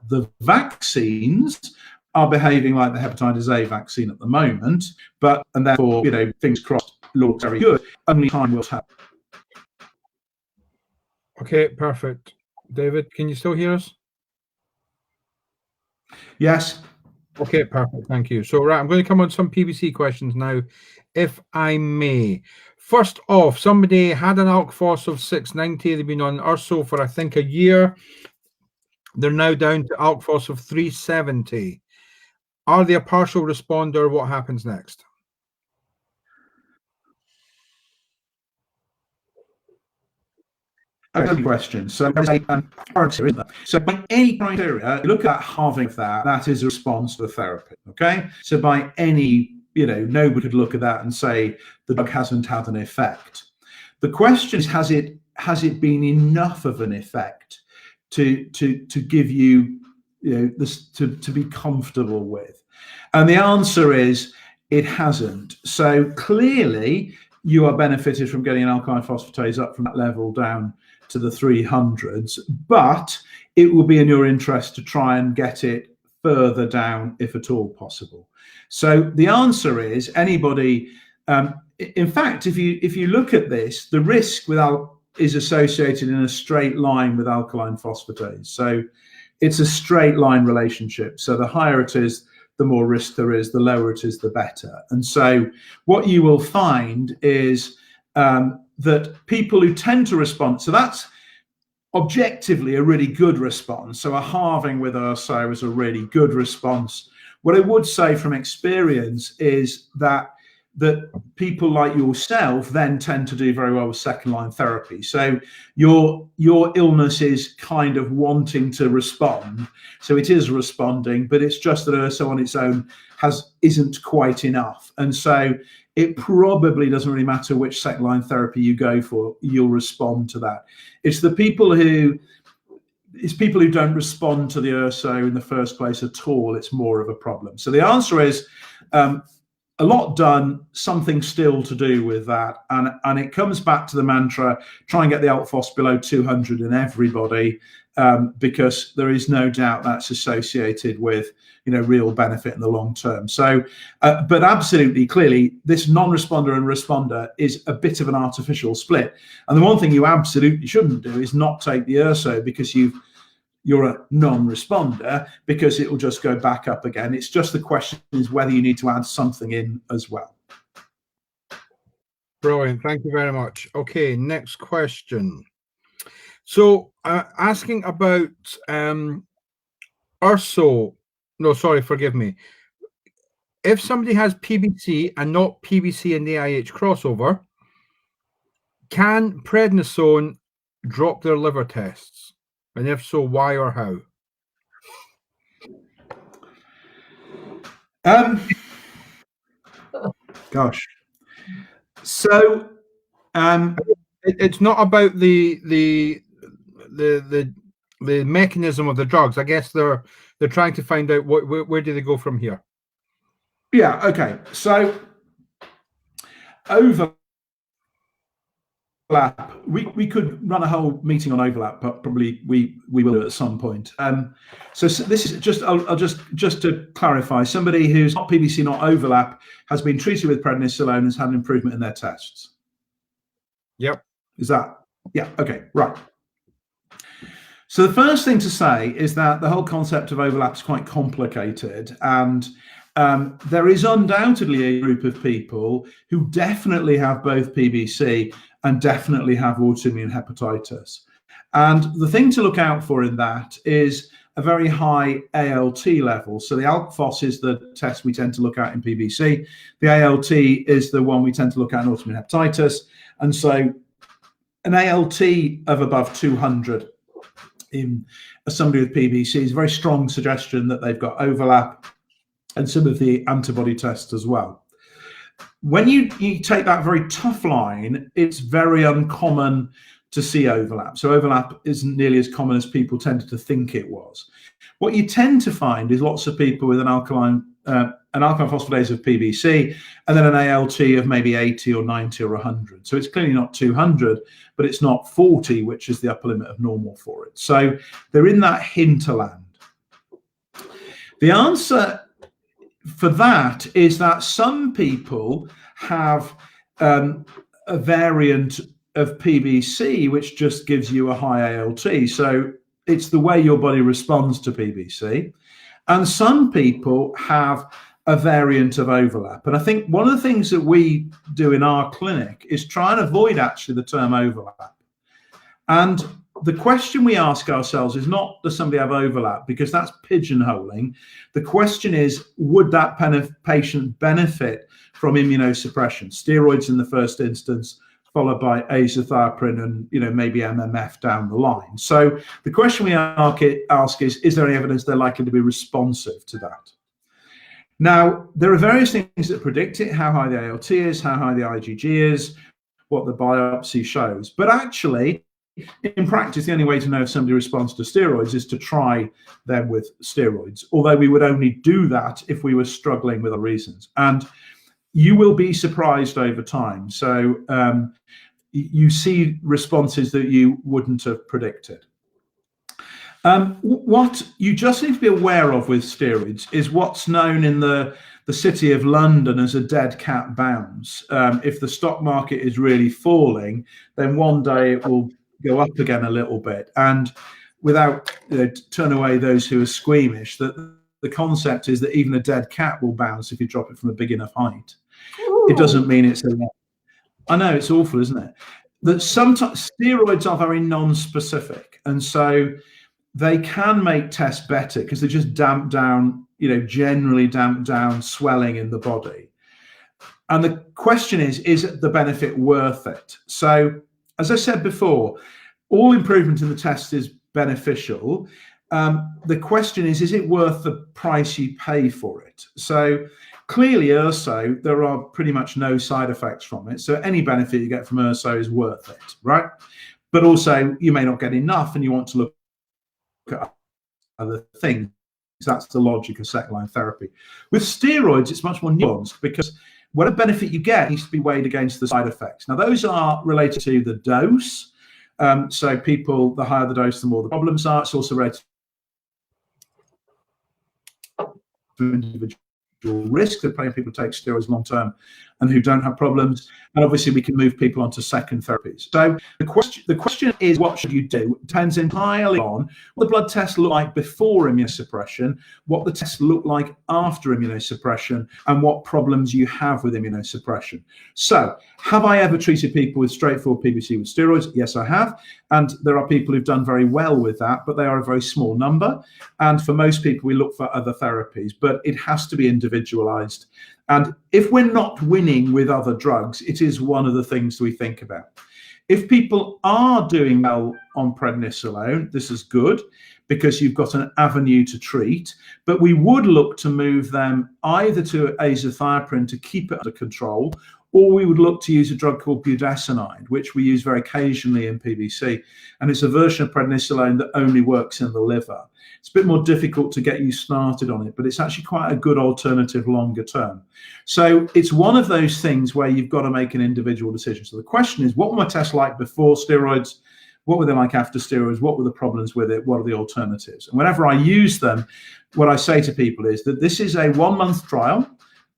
The vaccines are behaving like the hepatitis A vaccine at the moment, and therefore, fingers crossed, looks very good. Only time will tell. Okay, perfect. David, can you still hear us? Yes. Okay, perfect. Thank you. So, right, I'm going to come on some PBC questions now, if I may. First off, somebody had an ALK phos of 690. They've been on URSO for, I think, a year. They're now down to ALK phos of 370. Are they a partial responder? What happens next? Good question. So there's a criteria, isn't there? So by any criteria, you look at halving of that is a response to the therapy. Okay. So by any, nobody could look at that and say the drug hasn't had an effect. The question is, has it been enough of an effect to give you, this to be comfortable with? And the answer is it hasn't. So clearly you are benefited from getting an alkaline phosphatase up from that level down to the 300s, but it will be in your interest to try and get it further down if at all possible. So the answer is anybody, in fact, if you look at this, the risk is associated in a straight line with alkaline phosphatase. So it's a straight line relationship. So the higher it is, the more risk there is, the lower it is, the better. And so what you will find is that people who tend to respond, so that's objectively a really good response. So a halving with URSO is a really good response. What I would say from experience is that people like yourself then tend to do very well with second line therapy. So your illness is kind of wanting to respond. So it is responding, but it's just that URSO on its own isn't quite enough. And so it probably doesn't really matter which second line therapy you go for, you'll respond to that. It's people who don't respond to the URSO in the first place at all. It's more of a problem. So the answer is a lot done, something still to do with that. And it comes back to the mantra, try and get the ALK phos below 200 in everybody, because there is no doubt that's associated with real benefit in the long term. So, but absolutely, clearly, this non-responder and responder is a bit of an artificial split. And the one thing you absolutely shouldn't do is not take the URSO because you're a non-responder, because it will just go back up again. It's just the question is whether you need to add something in as well. Brilliant. Thank you very much. Okay, next question. So asking about URSO, no, sorry, forgive me. If somebody has PBC and not PBC and AIH crossover, can prednisone drop their liver tests? And if so, why or how? Gosh. So it's not about the mechanism of the drugs. I guess they're trying to find out where do they go from here. Yeah. Okay. So overlap. We could run a whole meeting on overlap, but probably we will do it at some point. So this is just just to clarify. Somebody who's not PBC, not overlap, has been treated with prednisolone and has had an improvement in their tests. Yep. Is that? Yeah. Okay. Right. So the first thing to say is that the whole concept of overlap is quite complicated, and there is undoubtedly a group of people who definitely have both PBC and definitely have autoimmune hepatitis. And the thing to look out for in that is a very high ALT level. So the ALK phos is the test we tend to look at in PBC. The ALT is the one we tend to look at in autoimmune hepatitis. And so an ALT of above 200 in somebody with PBC is a very strong suggestion that they've got overlap, and some of the antibody tests as well. When you take that very tough line, it's very uncommon to see overlap. So overlap isn't nearly as common as people tended to think it was. What you tend to find is lots of people with an alkaline an alkaline phosphatase of PBC, and then an ALT of maybe 80 or 90 or 100. So it's clearly not 200, but it's not 40, which is the upper limit of normal for it. So they're in that hinterland. The answer for that is that some people have a variant of PBC, which just gives you a high ALT. So it's the way your body responds to PBC. And some people have a variant of overlap. And I think one of the things that we do in our clinic is try and avoid actually the term overlap. And the question we ask ourselves is not, does somebody have overlap? Because that's pigeonholing. The question is, would that patient benefit from immunosuppression? Steroids in the first instance, followed by azathioprine and maybe MMF down the line. So the question we ask is there any evidence they're likely to be responsive to that? Now, there are various things that predict it, how high the ALT is, how high the IgG is, what the biopsy shows. But actually, in practice, the only way to know if somebody responds to steroids is to try them with steroids, although we would only do that if we were struggling with other reasons. And you will be surprised over time. So you see responses that you wouldn't have predicted. What you just need to be aware of with steroids is what's known in the City of London as a dead cat bounce. If the stock market is really falling, then one day it will go up again a little bit. And without turn away those who are squeamish, that the concept is that even a dead cat will bounce if you drop it from a big enough height. Ooh. It doesn't mean it's a lot. I know, it's awful, isn't it? That sometimes steroids are very non-specific, and so they can make tests better because they just damp down, generally damp down swelling in the body. And the question is the benefit worth it? So, as I said before, all improvement in the test is beneficial. The question is it worth the price you pay for it? So clearly URSO, there are pretty much no side effects from it. So any benefit you get from URSO is worth it, right? But also you may not get enough and you want to look at other things. That's the logic of second-line therapy. With steroids, it's much more nuanced because whatever benefit you get needs to be weighed against the side effects. Now, those are related to the dose. So people, the higher the dose, the more the problems are. It's also related to individual risk. There are plenty of people who take steroids long term and who don't have problems. And obviously we can move people onto second therapies. So the question is, what should you do? It depends entirely on what the blood tests look like before immunosuppression, what the tests look like after immunosuppression, and what problems you have with immunosuppression. So have I ever treated people with straightforward PBC with steroids? Yes, I have. And there are people who've done very well with that, but they are a very small number. And for most people, we look for other therapies, but it has to be individualized. And if we're not winning with other drugs, it is one of the things we think about. If people are doing well on prednisolone, this is good because you've got an avenue to treat, but we would look to move them either to azathioprine to keep it under control, or we would look to use a drug called budesonide, which we use very occasionally in PBC. And it's a version of prednisolone that only works in the liver. It's a bit more difficult to get you started on it, but it's actually quite a good alternative longer term. So it's one of those things where you've got to make an individual decision. So the question is, what were my tests like before steroids? What were they like after steroids? What were the problems with it? What are the alternatives? And whenever I use them, what I say to people is that this is a 1-month trial.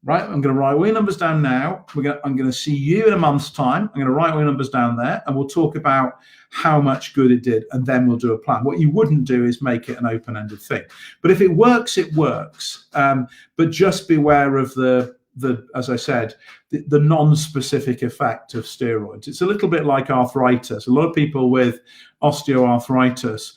Right, I'm going to write all your numbers down now. I'm going to see you in a month's time. I'm going to write all your numbers down there, and we'll talk about how much good it did, and then we'll do a plan. What you wouldn't do is make it an open-ended thing. But if it works, it works. But just beware of the as I said, the non-specific effect of steroids. It's a little bit like arthritis. A lot of people with osteoarthritis,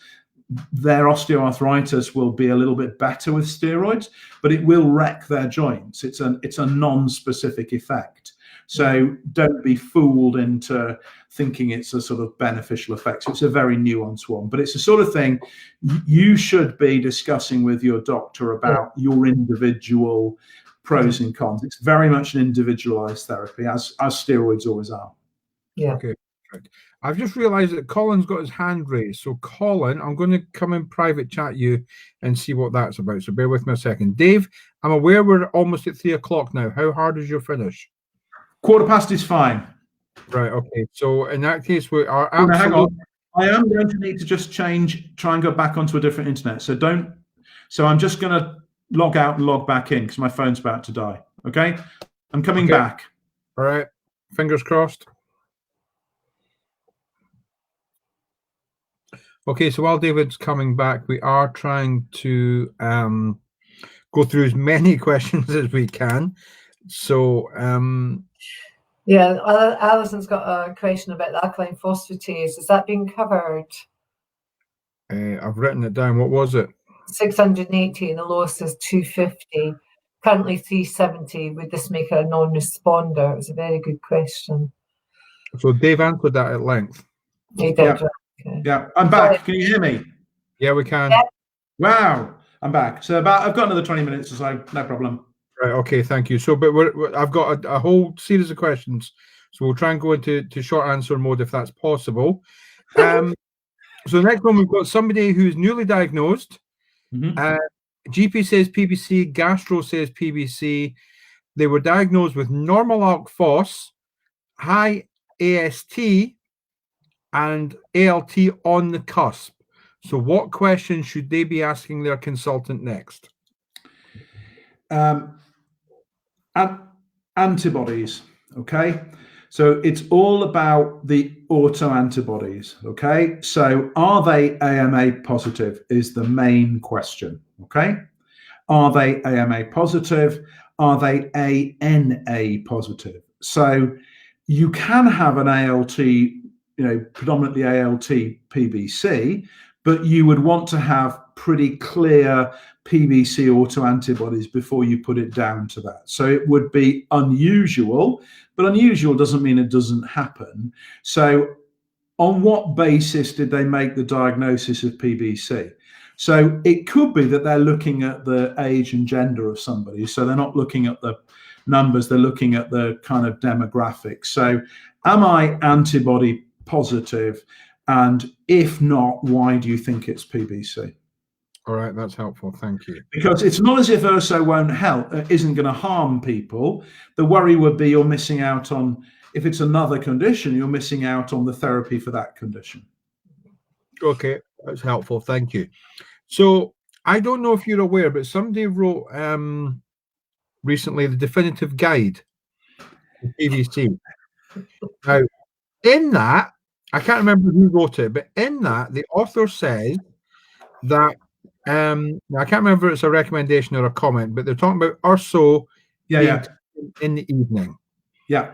their osteoarthritis will be a little bit better with steroids, but it will wreck their joints. It's a non-specific effect. So don't be fooled into thinking it's a sort of beneficial effect. So it's a very nuanced one, but it's the sort of thing you should be discussing with your doctor about your individual pros and cons. It's very much an individualized therapy, as steroids always are. Yeah. Okay. Perfect. I've just realised that Colin's got his hand raised. So, Colin, I'm going to come in private chat you and see what that's about. So, bear with me a second. Dave, I'm aware we're almost at 3 o'clock now. How hard is your finish? 1:15 is fine. Right. Okay. So, in that case, we are Oh, no, hang absolutely. on. I am going to need to just try and go back onto a different internet. So I'm just going to log out and log back in because my phone's about to die. Okay. I'm coming back. All right. Fingers crossed. Okay, so while David's coming back, we are trying to go through as many questions as we can. So, yeah, Alison's got a question about the alkaline phosphatase. Has that been covered? I've written it down. What was it? 680 and the lowest is 250. Currently 370. Would this make it a non-responder? It was a very good question. So Dave answered that at length. He did. Yeah. Right. Okay. Yeah, I'm back. Can you hear me? Yeah, we can. Yeah. Wow, I'm back. So I've got another 20 minutes or so. No problem. Right. Okay. Thank you. So, but I've got a whole series of questions. So we'll try and go into short answer mode if that's possible. So the next one, we've got somebody who's newly diagnosed. GP says PBC, gastro says PBC. They were diagnosed with normal alk phos, high AST, and ALT on the cusp. So what questions should they be asking their consultant next? Antibodies, okay? So it's all about the autoantibodies, okay? So are they AMA positive is the main question, okay? Are they AMA positive? Are they ANA positive? So you can have an ALT, predominantly ALT PBC, but you would want to have pretty clear PBC autoantibodies before you put it down to that. So it would be unusual, but unusual doesn't mean it doesn't happen. So on what basis did they make the diagnosis of PBC? So it could be that they're looking at the age and gender of somebody. So they're not looking at the numbers, they're looking at the kind of demographics. So am I antibody positive? And if not, why do you think it's PBC? All right, that's helpful. Thank you. Because it's not as if urso won't help, isn't going to harm people. The worry would be you're missing out on, if it's another condition, you're missing out on the therapy for that condition. Okay, that's helpful. Thank you. So I don't know if you're aware, but somebody wrote recently the definitive guide to PBC. Now, in that, I can't remember who wrote it, but in that, the author says that I can't remember if it's a recommendation or a comment, but they're talking about urso in the evening. Yeah.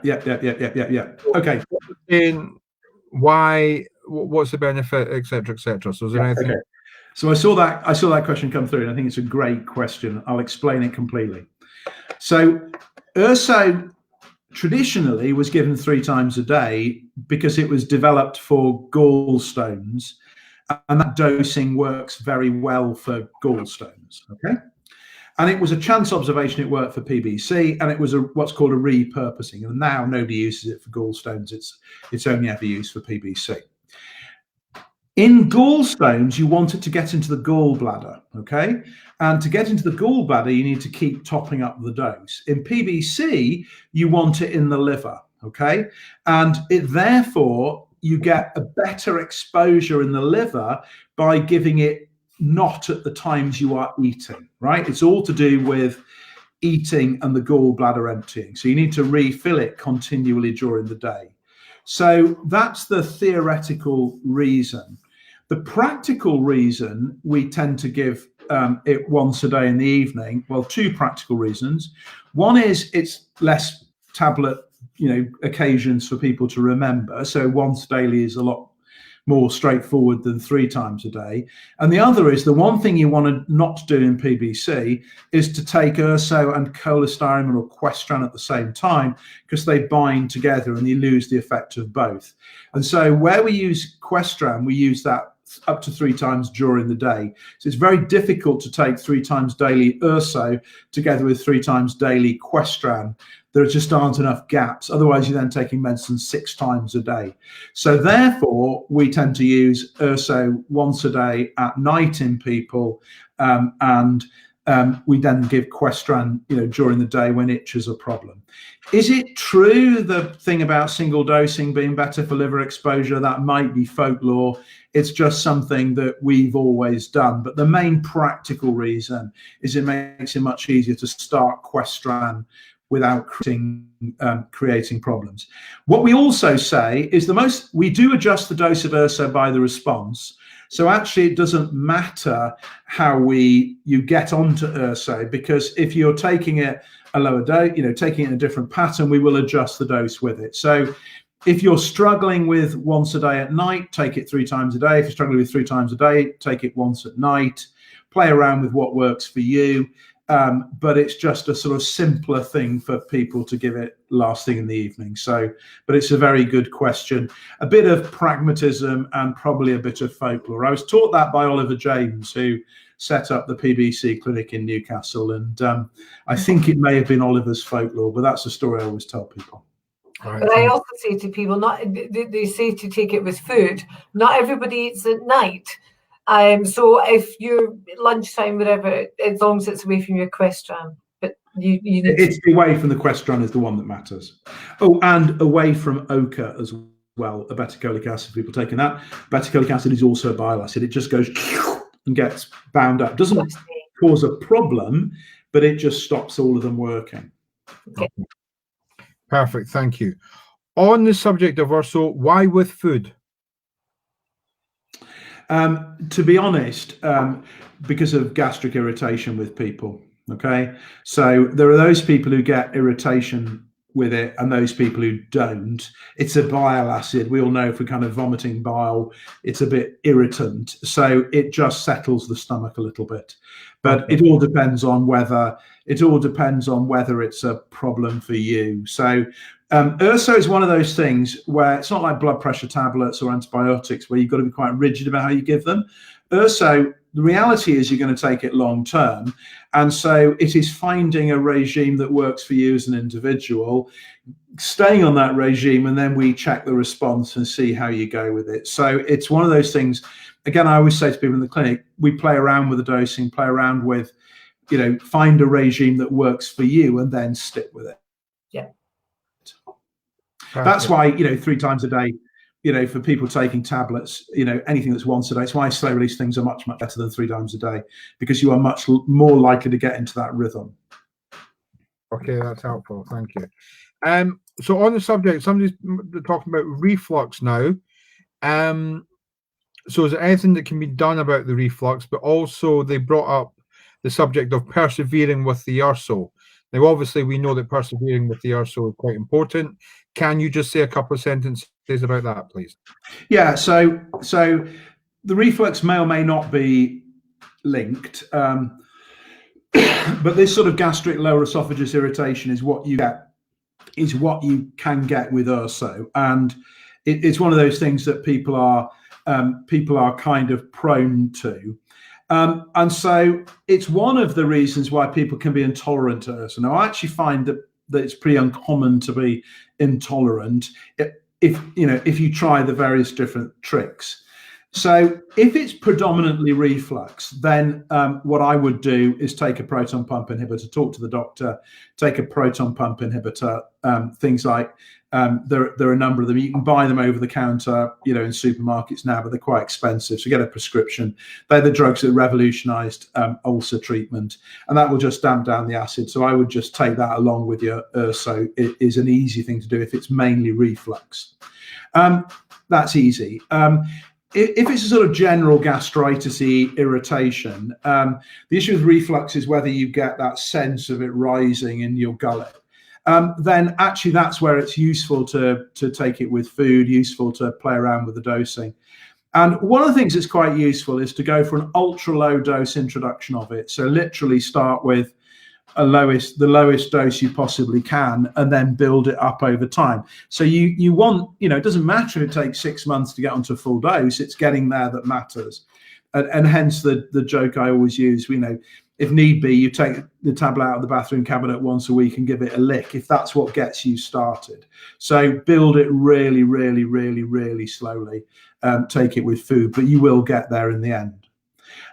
Okay. In why? What's the benefit, etc., etc. So is there anything? Okay. So I saw that question come through, and I think it's a great question. I'll explain it completely. So urso traditionally was given 3 times a day because it was developed for gallstones, and that dosing works very well for gallstones. Okay. And it was a chance observation. It worked for PBC, and it was what's called a repurposing. And now nobody uses it for gallstones. It's only ever used for PBC. In gallstones, you want it to get into the gallbladder, okay? And to get into the gallbladder, you need to keep topping up the dose. In PBC, you want it in the liver, okay? And therefore, you get a better exposure in the liver by giving it not at the times you are eating, right? It's all to do with eating and the gallbladder emptying. So you need to refill it continually during the day. So that's the theoretical reason. The practical reason we tend to give it once a day in the evening, well, 2 practical reasons. One is it's less tablet, occasions for people to remember. So once daily is a lot more straightforward than 3 times a day. And the other is the one thing you want to not do in PBC is to take urso and cholestyramine or questran at the same time, because they bind together and you lose the effect of both. And so where we use questran, we use that up to 3 times during the day. So it's very difficult to take 3 times daily urso together with 3 times daily Questran. There just aren't enough gaps. Otherwise, you're then taking medicine 6 times a day. So therefore, we tend to use urso once a day at night in people, and we then give Questran, during the day when itch is a problem. Is it true, the thing about single dosing being better for liver exposure? That might be folklore. It's just something that we've always done. But the main practical reason is it makes it much easier to start Questran without creating problems. What we also say is we do adjust the dose of urso by the response. So actually it doesn't matter how you get onto urso, because if you're taking it a lower dose, taking it in a different pattern, we will adjust the dose with it. So if you're struggling with once a day at night, take it 3 times a day. If you're struggling with 3 times a day, take it once at night. Play around with what works for you. But it's just a sort of simpler thing for people to give it last thing in the evening. But it's a very good question. A bit of pragmatism and probably a bit of folklore. I was taught that by Oliver James, who set up the PBC clinic in Newcastle. And I think it may have been Oliver's folklore, but that's a story I always tell people. But I also say to people, they say to take it with food. Not everybody eats at night. So if you're lunchtime, whatever, as long as it's away from your Questran, but you need it's away from the Questran is the one that matters. Oh, and away from ochre as well, obeticholic acid. People taking that. Obeticholic acid is also a bile acid. It just goes and gets bound up. Doesn't cause a problem, but it just stops all of them working. Okay. Perfect, thank you. On the subject of urso, why with food? To be honest, because of gastric irritation with people. Okay, so there are those people who get irritation with it and those people who don't. It's a bile acid. We all know if we're kind of vomiting bile, it's a bit irritant. So it just settles the stomach a little bit. But it all depends on whether it's a problem for you. So urso is one of those things where it's not like blood pressure tablets or antibiotics where you've got to be quite rigid about how you give them. Urso, the reality is you're going to take it long term. And so it is finding a regime that works for you as an individual, staying on that regime, and then we check the response and see how you go with it. So it's one of those things. Again, I always say to people in the clinic, we play around with the dosing, play around with, find a regime that works for you and then stick with it. Yeah. That's why, 3 times a day, for people taking tablets, anything that's once a day. That's why slow release things are much, much better than 3 times a day, because you are much more likely to get into that rhythm. Okay, that's helpful. Thank you. So on the subject, somebody's talking about reflux now. So is there anything that can be done about the reflux? But also they brought up the subject of persevering with the urso. Now, obviously, we know that persevering with the urso is quite important. Can you just say a couple of sentences about that, please? Yeah, so the reflux may or may not be linked, but this sort of gastric lower esophagus irritation is what you can get with urso, and it's one of those things that people are kind of prone to. And so it's one of the reasons why people can be intolerant to urso. Now, I actually find that it's pretty uncommon to be intolerant if you try the various different tricks. So if it's predominantly reflux, then what I would do is take a proton pump inhibitor, talk to the doctor, take a proton pump inhibitor, things like there are a number of them. You can buy them over the counter, in supermarkets now, but they're quite expensive. So get a prescription. They're the drugs that revolutionized ulcer treatment, and that will just damp down the acid. So I would just take that along with your urso. It is an easy thing to do if it's mainly reflux. That's easy. If it's a sort of general gastritis-y irritation, the issue with reflux is whether you get that sense of it rising in your gullet. Then actually that's where it's useful to take it with food, useful to play around with the dosing. And one of the things that's quite useful is to go for an ultra low dose introduction of it. So literally start with the lowest dose you possibly can, and then build it up over time. So you want, it doesn't matter if it takes 6 months to get onto a full dose, it's getting there that matters. And hence the joke I always use, if need be, you take the tablet out of the bathroom cabinet once a week and give it a lick, if that's what gets you started. So build it really, really, really, really slowly. Take it with food, but you will get there in the end.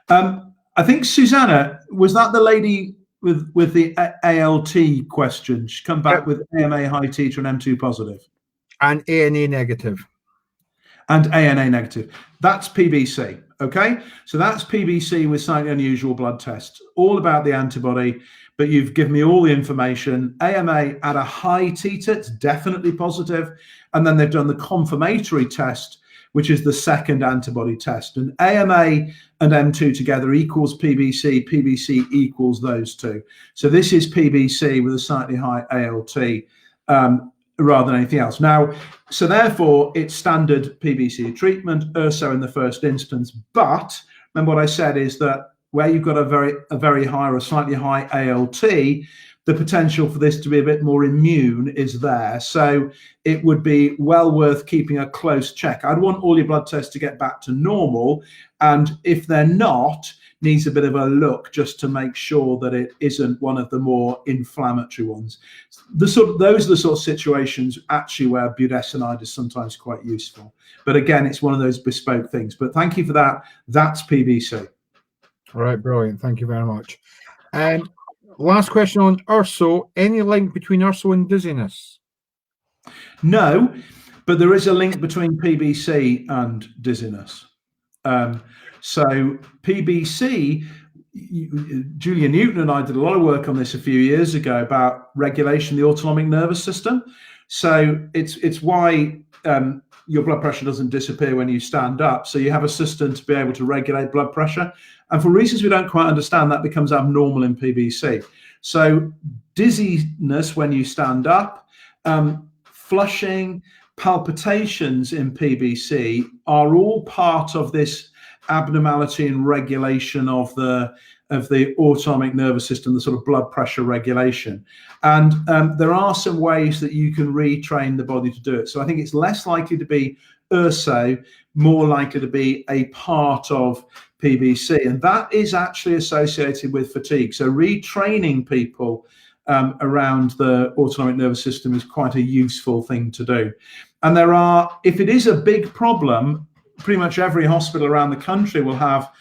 I think Susanna, was that the lady with the ALT question? She come back with AMA high titer and M2 positive. And ANA negative. And ANA negative. That's PBC. Okay, so that's PBC with slightly unusual blood tests, all about the antibody, but you've given me all the information. AMA at a high titer, it's definitely positive. And then they've done the confirmatory test, which is the second antibody test. And AMA and M2 together equals PBC, PBC equals those two. So this is PBC with a slightly high ALT. Rather than anything else. Now, so therefore, it's standard PBC treatment, URSO in the first instance. But remember what I said is that where you've got a very high or a slightly high ALT, the potential for this to be a bit more immune is there. So it would be well worth keeping a close check. I'd want all your blood tests to get back to normal, and if they're not, needs a bit of a look just to make sure that it isn't one of the more inflammatory ones. Those are the sort of situations actually where budesonide is sometimes quite useful. But again, it's one of those bespoke things. But thank you for that. That's PBC. All right, brilliant. Thank you very much. Last question on URSO. Any link between URSO and dizziness? No, but there is a link between PBC and dizziness. So PBC, Julia Newton and I did a lot of work on this a few years ago about regulation of the autonomic nervous system. So it's why your blood pressure doesn't disappear when you stand up. So you have a system to be able to regulate blood pressure. And for reasons we don't quite understand, that becomes abnormal in PBC. So dizziness when you stand up, flushing, palpitations in PBC are all part of this abnormality and regulation of the autonomic nervous system, the sort of blood pressure regulation. And there are some ways that you can retrain the body to do it. So I think it's less likely to be URSO, more likely to be a part of PBC. And that is actually associated with fatigue. So retraining people around the autonomic nervous system is quite a useful thing to do. And there are, if it is a big problem, pretty much every hospital around the country will have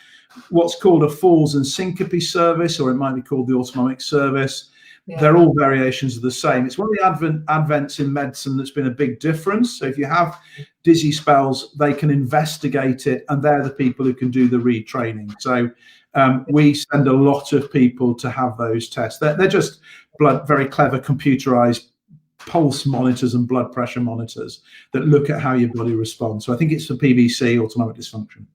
what's called a falls and syncope service, or it might be called the autonomic service. Yeah. They're all variations of the same. It's one of the advents in medicine that's been a big difference. So if you have dizzy spells, they can investigate it, and they're the people who can do the retraining. So we send a lot of people to have those tests. They're just very clever computerized pulse monitors and blood pressure monitors that look at how your body responds. So I think it's for PBC, autonomic dysfunction.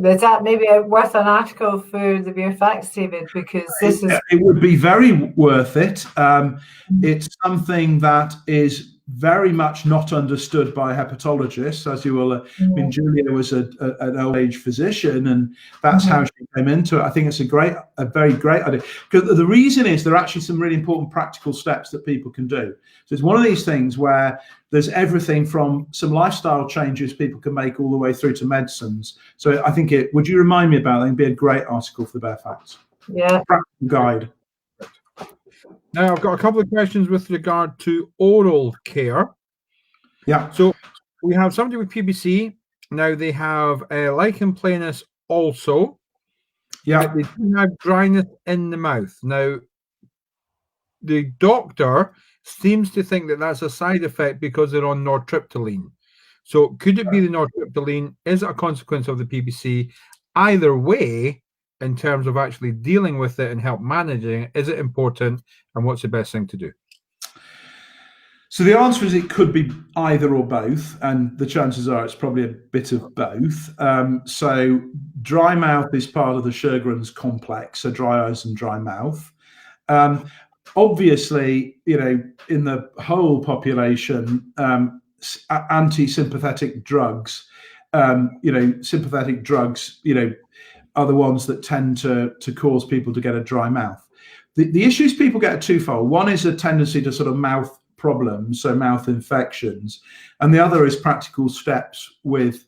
Is that maybe worth an article for the Mere Facts, David? Because this is... It would be very worth it. It's something that is very much not understood by hepatologists, as you will. I mean, Julia was an old age physician, and that's how she came into it. I think it's a very great idea. Because the reason is there are actually some really important practical steps that people can do. So it's one of these things where there's everything from some lifestyle changes people can make all the way through to medicines. So I think would you remind me about that? It'd be a great article for the Bare Facts. Yeah. Practical guide. Now, I've got a couple of questions with regard to oral care. Yeah. So we have somebody with PBC. Now they have lichen planus also. Yeah. They do have dryness in the mouth. Now, the doctor seems to think that that's a side effect because they're on nortriptyline. So could it be the nortriptyline? Is it a consequence of the PBC? Either way, in terms of actually dealing with it and help managing it, is it important, and what's the best thing to do? So the answer is it could be either or both, and the chances are it's probably a bit of both. So dry mouth is part of the Sjögren's complex, so dry eyes and dry mouth. Obviously, in the whole population, anti-sympathetic drugs, sympathetic drugs, are the ones that tend to cause people to get a dry mouth. The issues people get are twofold. One is a tendency to sort of mouth problems, so mouth infections, and the other is practical steps with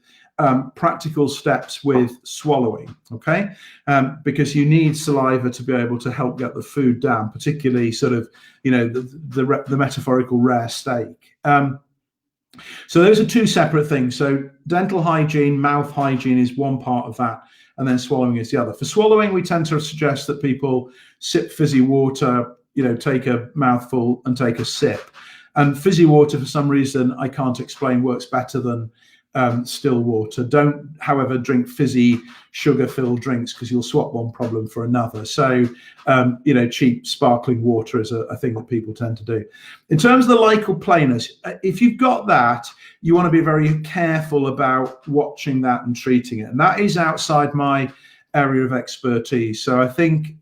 swallowing. Okay, because you need saliva to be able to help get the food down, particularly sort of the metaphorical rare steak. So those are two separate things. So dental hygiene, mouth hygiene is one part of that, and then swallowing is the other. For swallowing, we tend to suggest that people sip fizzy water, take a mouthful and take a sip. And fizzy water, for some reason I can't explain, works better than still water. Don't, however, drink fizzy sugar-filled drinks, because you'll swap one problem for another. So, cheap sparkling water is a thing that people tend to do. In terms of the lichal planus, if you've got that, you want to be very careful about watching that and treating it. And that is outside my area of expertise. So I think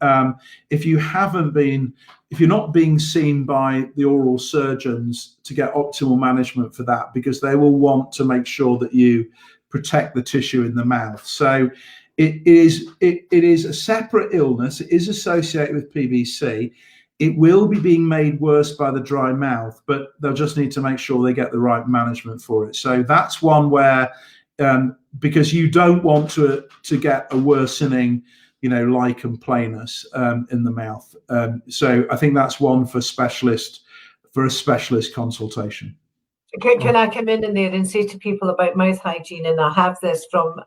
if you're not being seen by the oral surgeons to get optimal management for that, because they will want to make sure that you protect the tissue in the mouth. So it is a separate illness. It is associated with PBC. It will be being made worse by the dry mouth, but they'll just need to make sure they get the right management for it. So that's one where, because you don't want to get a worsening lichen planus in the mouth. So I think that's one for a specialist consultation. Can I come in there and say to people about mouth hygiene, and I have this from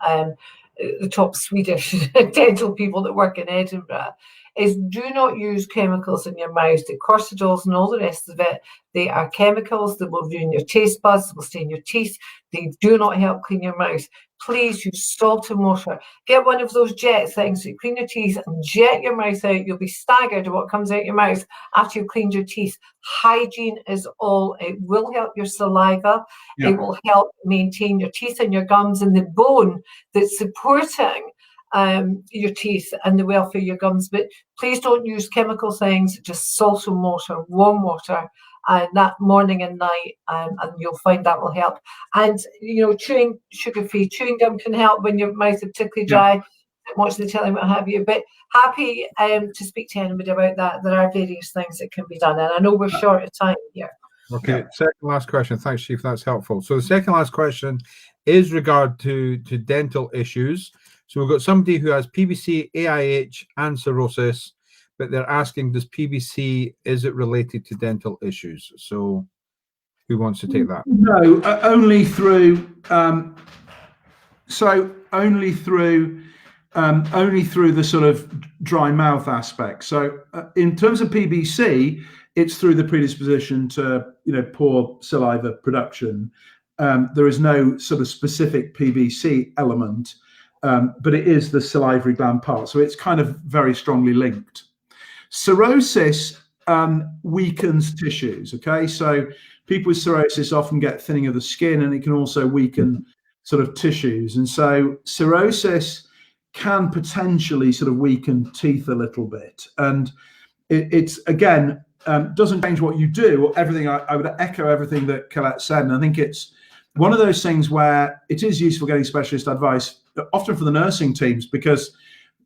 the top Swedish dental people that work in Edinburgh, is do not use chemicals in your mouth. The cortisols and all the rest of it, they are chemicals that will ruin your taste buds, will stain your teeth. They do not help clean your mouth. Please use salt and water. Get one of those jet things that you clean your teeth and jet your mouth out. You'll be staggered at what comes out your mouth after you've cleaned your teeth. Hygiene is all. It will help your saliva. Yeah. It will help maintain your teeth and your gums and the bone that's supporting your teeth and the welfare of your gums. But please don't use chemical things, just salt and water, warm water, and that morning and night, and you'll find that will help. And chewing sugar-free chewing gum can help when your mouth is particularly dry, watching the telly, what have you. But happy to speak to anybody about that. There are various things that can be done, and I know we're short of time here. Okay, second last question. Thanks, Chief. That's helpful. So the second last question is regard to dental issues. So we've got somebody who has PBC, AIH, and cirrhosis, but they're asking, does PBC, is it related to dental issues? So who wants to take that? No, only through the sort of dry mouth aspect. So in terms of PBC, it's through the predisposition to poor saliva production. There is no sort of specific PBC element, but it is the salivary gland part. So it's kind of very strongly linked. Cirrhosis weakens tissues. Okay, so people with cirrhosis often get thinning of the skin, and it can also weaken sort of tissues. And so cirrhosis can potentially sort of weaken teeth a little bit. And it's again, doesn't change what you do or everything. I would echo everything that Collette said. And I think it's one of those things where it is useful getting specialist advice, often for the nursing teams, because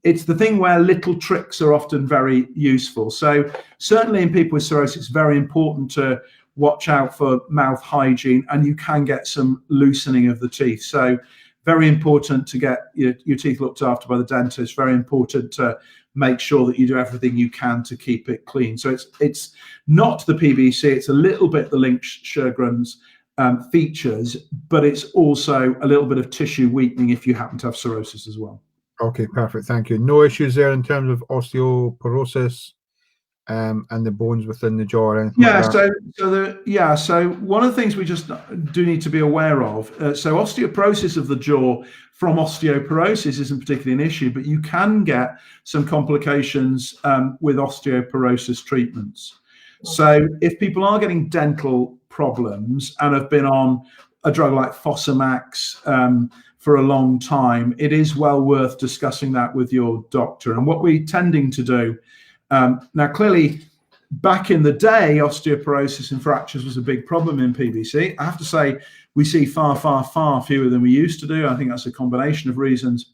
it's the thing where little tricks are often very useful. So certainly in people with cirrhosis, it's very important to watch out for mouth hygiene, and you can get some loosening of the teeth. So very important to get your teeth looked after by the dentist. Very important to make sure that you do everything you can to keep it clean. So it's not the PBC, it's a little bit the Lynch-Sjogren's features, but it's also a little bit of tissue weakening if you happen to have cirrhosis as well. Okay, perfect. Thank you. No issues there in terms of osteoporosis and the bones within the jaw or anything like that? So one of the things we just do need to be aware of, so osteoporosis of the jaw from osteoporosis isn't particularly an issue, but you can get some complications with osteoporosis treatments. So if people are getting dental problems and have been on a drug like Fosamax for a long time, it is well worth discussing that with your doctor. And what we're tending to do, now clearly back in the day, osteoporosis and fractures was a big problem in PBC. I have to say we see far, far, far fewer than we used to do. I think that's a combination of reasons.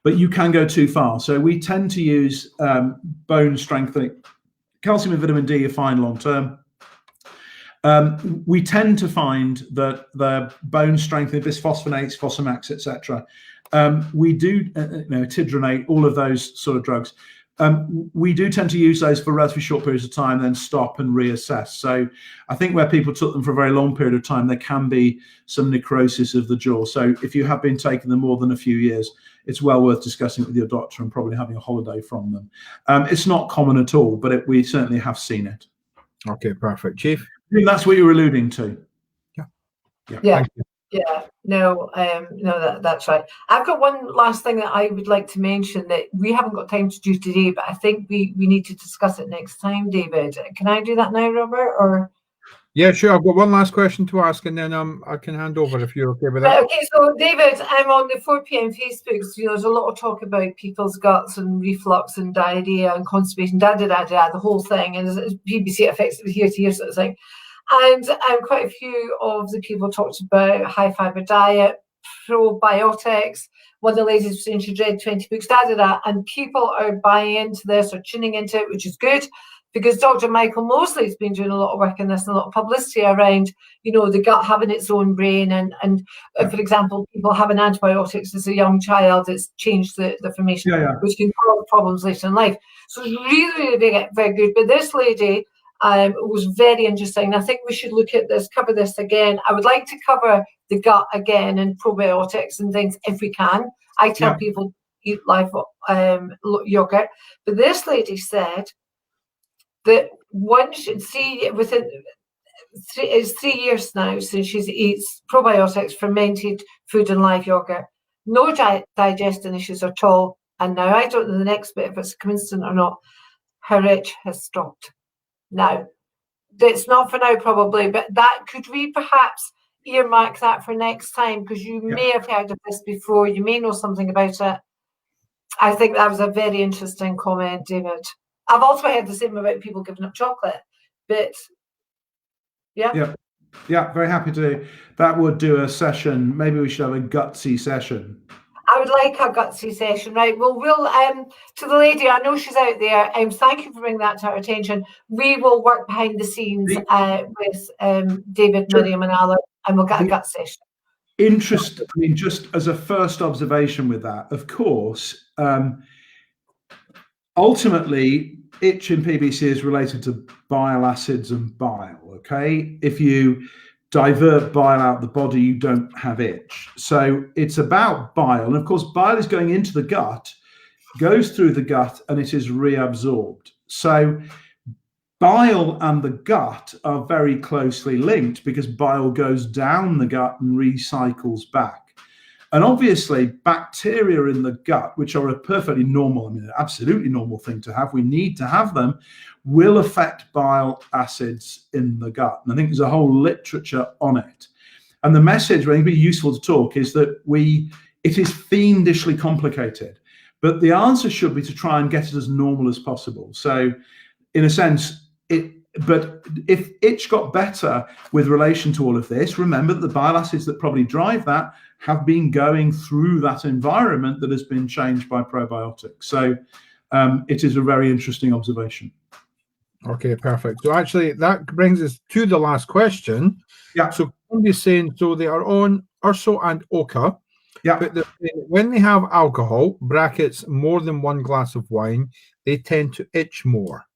but you can go too far. So we tend to use bone strengthening. Calcium and vitamin D are fine long term. We tend to find that the bone strengthening, bisphosphonates, Fosamax, etc. We do, tidronate, all of those sort of drugs. We do tend to use those for relatively short periods of time, then stop and reassess. So I think where people took them for a very long period of time, there can be some necrosis of the jaw. So if you have been taking them more than a few years, it's well worth discussing it with your doctor and probably having a holiday from them. It's not common at all, but we certainly have seen it. Okay, perfect. Chief? I think that's what you were alluding to. Yeah. No, that's right. I've got one last thing that I would like to mention that we haven't got time to do today, but I think we need to discuss it next time, David. Can I do that now, Robert? Or yeah, sure. I've got one last question to ask, and then I can hand over if you're okay with that. Okay, so David, I'm on the 4 p.m. Facebook. So there's a lot of talk about people's guts and reflux and diarrhea and constipation, the whole thing, and PBC affects here to here sort of thing. And quite a few of the people talked about high fiber diet, probiotics. One of the ladies was saying she'd read 20 books, and people are buying into this or tuning into it, which is good, because Dr. Michael Mosley has been doing a lot of work in this and a lot of publicity around, the gut having its own brain. And for example, people having antibiotics as a young child, it's changed the formation, which can cause problems later in life. So it's really, really very good. But this lady, it was very interesting. I think we should cover this again. I would like to cover the gut again and probiotics and things if we can. I tell people eat live yogurt. But this lady said that one should see it's 3 years now since she eats probiotics, fermented food and live yogurt. No digestion issues at all. And now I don't know the next bit if it's a coincidence or not. Her itch has stopped. Now, it's not for now probably, but that could we perhaps earmark that for next time, because you may have heard of this before, you may know something about it. I think that was a very interesting comment, David. I've also heard the same about people giving up chocolate, but yeah, very happy to. That would do a session. Maybe we should have a gutsy session. I would like a gutsy session, right? Well, we'll to the lady, I know she's out there. Thank you for bringing that to our attention. We will work behind the scenes with David, Miriam, and Alan, and we'll get a gut session. Interesting. I mean, just as a first observation with that, of course, ultimately, itch in PBC is related to bile acids and bile. Okay, if you divert bile out the body, you don't have itch. So it's about bile. And of course, bile is going into the gut, goes through the gut, and it is reabsorbed. So bile and the gut are very closely linked because bile goes down the gut and recycles back. And obviously, bacteria in the gut, which are a perfectly normal, absolutely normal thing to have, we need to have them, will affect bile acids in the gut. And I think there's a whole literature on it. And the message, I think, be useful to talk is that it is fiendishly complicated, but the answer should be to try and get it as normal as possible. So in a sense, but if itch got better with relation to all of this, remember that the bile acids that probably drive that have been going through that environment that has been changed by probiotics. So it is a very interesting observation. Okay, perfect. So actually, that brings us to the last question. Yeah. So somebody's saying, so they are on Urso and Oka. Yeah. But when they have alcohol, brackets, more than one glass of wine, they tend to itch more.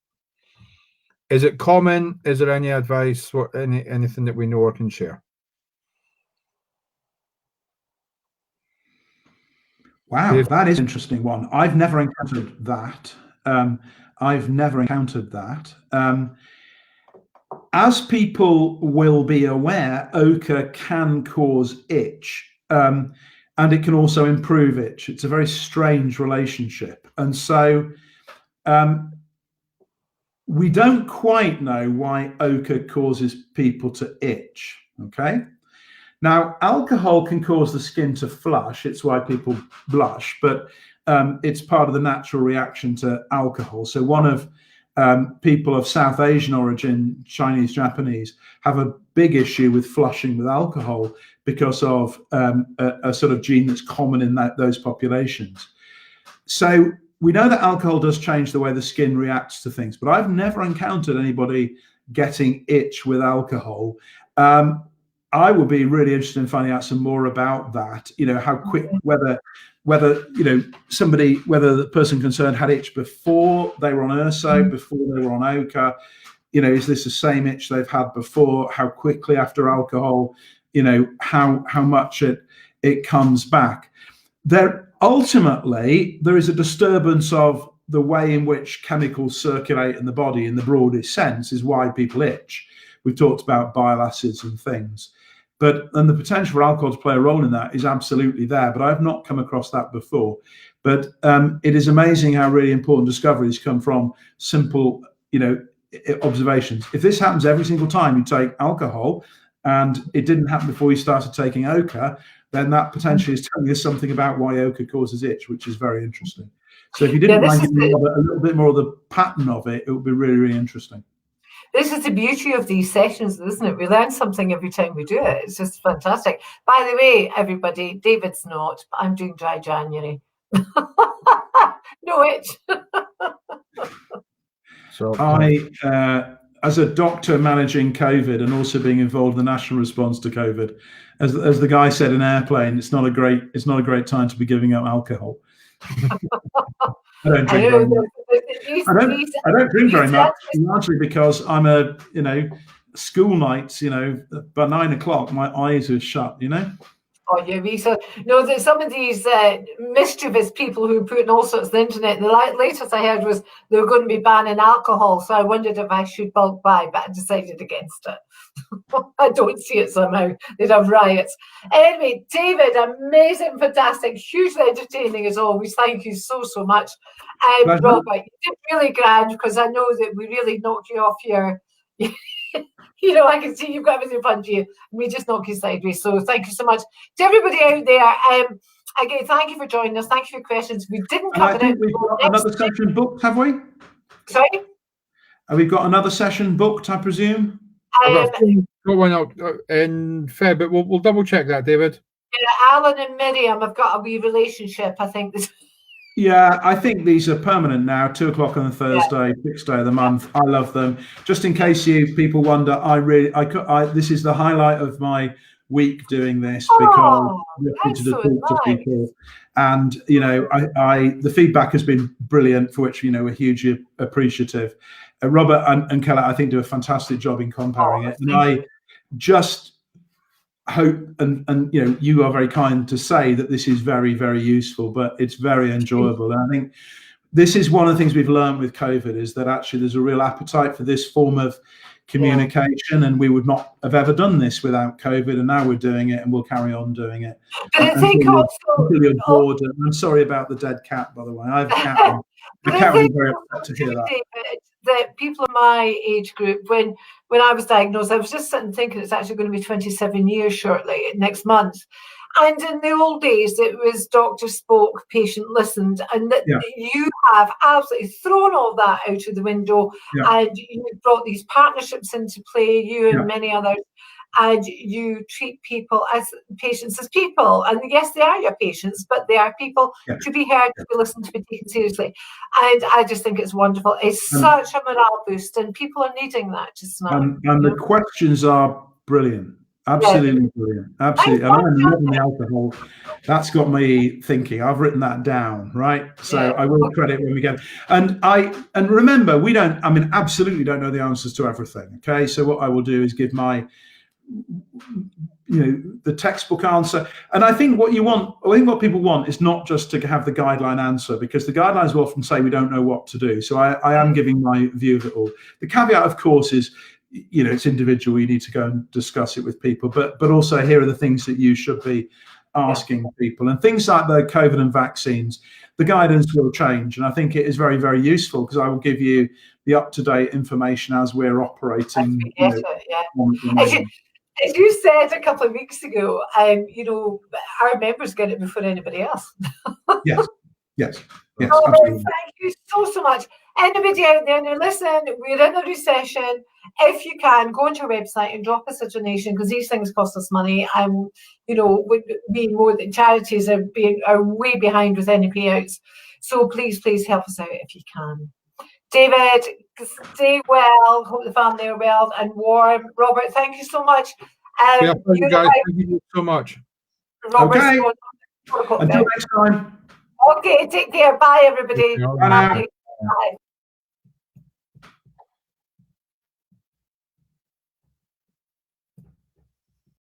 Is it common? Is there any advice or anything that we know or can share? Wow, that is an interesting one. I've never encountered that. As people will be aware, ochre can cause itch, and it can also improve itch. It's a very strange relationship. And so we don't quite know why ochre causes people to itch, okay? Now, alcohol can cause the skin to flush. It's why people blush, but it's part of the natural reaction to alcohol. So one of people of South Asian origin, Chinese, Japanese, have a big issue with flushing with alcohol because of a sort of gene that's common in those populations. So we know that alcohol does change the way the skin reacts to things, but I've never encountered anybody getting itch with alcohol. I would be really interested in finding out some more about that. How quick, whether whether the person concerned had itch before they were on Urso, before they were on Ochre. Is this the same itch they've had before? How quickly after alcohol? How much it comes back. Ultimately, there is a disturbance of the way in which chemicals circulate in the body in the broadest sense is why people itch. We've talked about bile acids and things, and the potential for alcohol to play a role in that is absolutely there, but I've not come across that before. But it is amazing how really important discoveries come from simple, observations. If this happens every single time you take alcohol and it didn't happen before you started taking Ochre, then that potentially is telling us something about why Ochre causes itch, which is very interesting. So if you didn't mind giving me a little bit more of the pattern of it, it would be really, really interesting. This is the beauty of these sessions, isn't it? We learn something every time we do it. It's just fantastic. By the way, everybody, David's not, but I'm doing dry January. No itch. So I, as a doctor managing COVID and also being involved in the national response to COVID, as the guy said in Airplane, it's not a great time to be giving up alcohol. I don't drink very much. I don't drink very much, largely because I'm school nights, by 9 o'clock, my eyes are shut, Oh, yeah, so no, there's some of these mischievous people who put in all sorts of the internet. The latest I heard was they were going to be banning alcohol, so I wondered if I should bulk buy, but I decided against it. I don't see it somehow. They'd have riots. Anyway, David, amazing, fantastic, hugely entertaining as always. Thank you so much. Robert, you did really grand because I know that we really knocked you off your. I can see you've got everything in front of you, and we just knock you sideways. So thank you so much to everybody out there. Again, thank you for joining us. Thank you for your questions. We didn't cover it. We've got another session booked, have we? Sorry? Have we got another session booked, I presume? Got one out in Feb, but we'll double check that, David. Yeah, Alan and Miriam have got a wee relationship, I think. Yeah, I think these are permanent now. 2 o'clock on a Thursday, fixed day of the month. I love them. Just in case people wonder, this is the highlight of my week doing this because to talk to people, and the feedback has been brilliant, for which we're hugely appreciative. Robert and Collette, I think, do a fantastic job in comparing it, and I just hope and you are very kind to say that this is very, very useful, but it's very enjoyable. And I think this is one of the things we've learned with COVID, is that actually there's a real appetite for this form of communication, and we would not have ever done this without COVID, and now we're doing it and we'll carry on doing it. But I think also, I'm sorry about the dead cat, by the way. I have a cat. The cat was very upset to hear that. That people in my age group, when I was diagnosed, I was just sitting thinking it's actually going to be 27 years shortly, next month. And in the old days, it was doctor spoke, patient listened, and that you have absolutely thrown all that out of the window, and you brought these partnerships into play, you and many others, and you treat people as patients as people. And yes, they are your patients, but they are people to be heard, to be listened to, be taken seriously. And I just think it's wonderful. It's such a morale boost, and people are needing that just now. And the questions are brilliant. Absolutely brilliant. Absolutely. And I'm loving the alcohol. That's got me thinking. I've written that down, right? So I will credit when we get. And remember, absolutely don't know the answers to everything. Okay. So what I will do is give my the textbook answer. And I think what people want is not just to have the guideline answer, because the guidelines will often say we don't know what to do. So I am giving my view of it all. The caveat, of course, is it's individual. You need to go and discuss it with people, but also here are the things that you should be asking people, and things like the COVID and vaccines. The guidance will change, and I think it is very, very useful, because I will give you the up-to-date information as we're operating. As you said a couple of weeks ago, our members get it before anybody else. Yes. Oh, thank you so much. Anybody out there, now listen, we're in a recession. If you can, go onto our website and drop us a donation, because these things cost us money. Charities are way behind with any payouts. So please help us out if you can. David, stay well. Hope the family are well and warm. Robert, thank you so much. Yeah, you guys, thank you so much. Robert's Okay. going Until next time. Okay, take care. Bye, everybody. Bye now. Bye.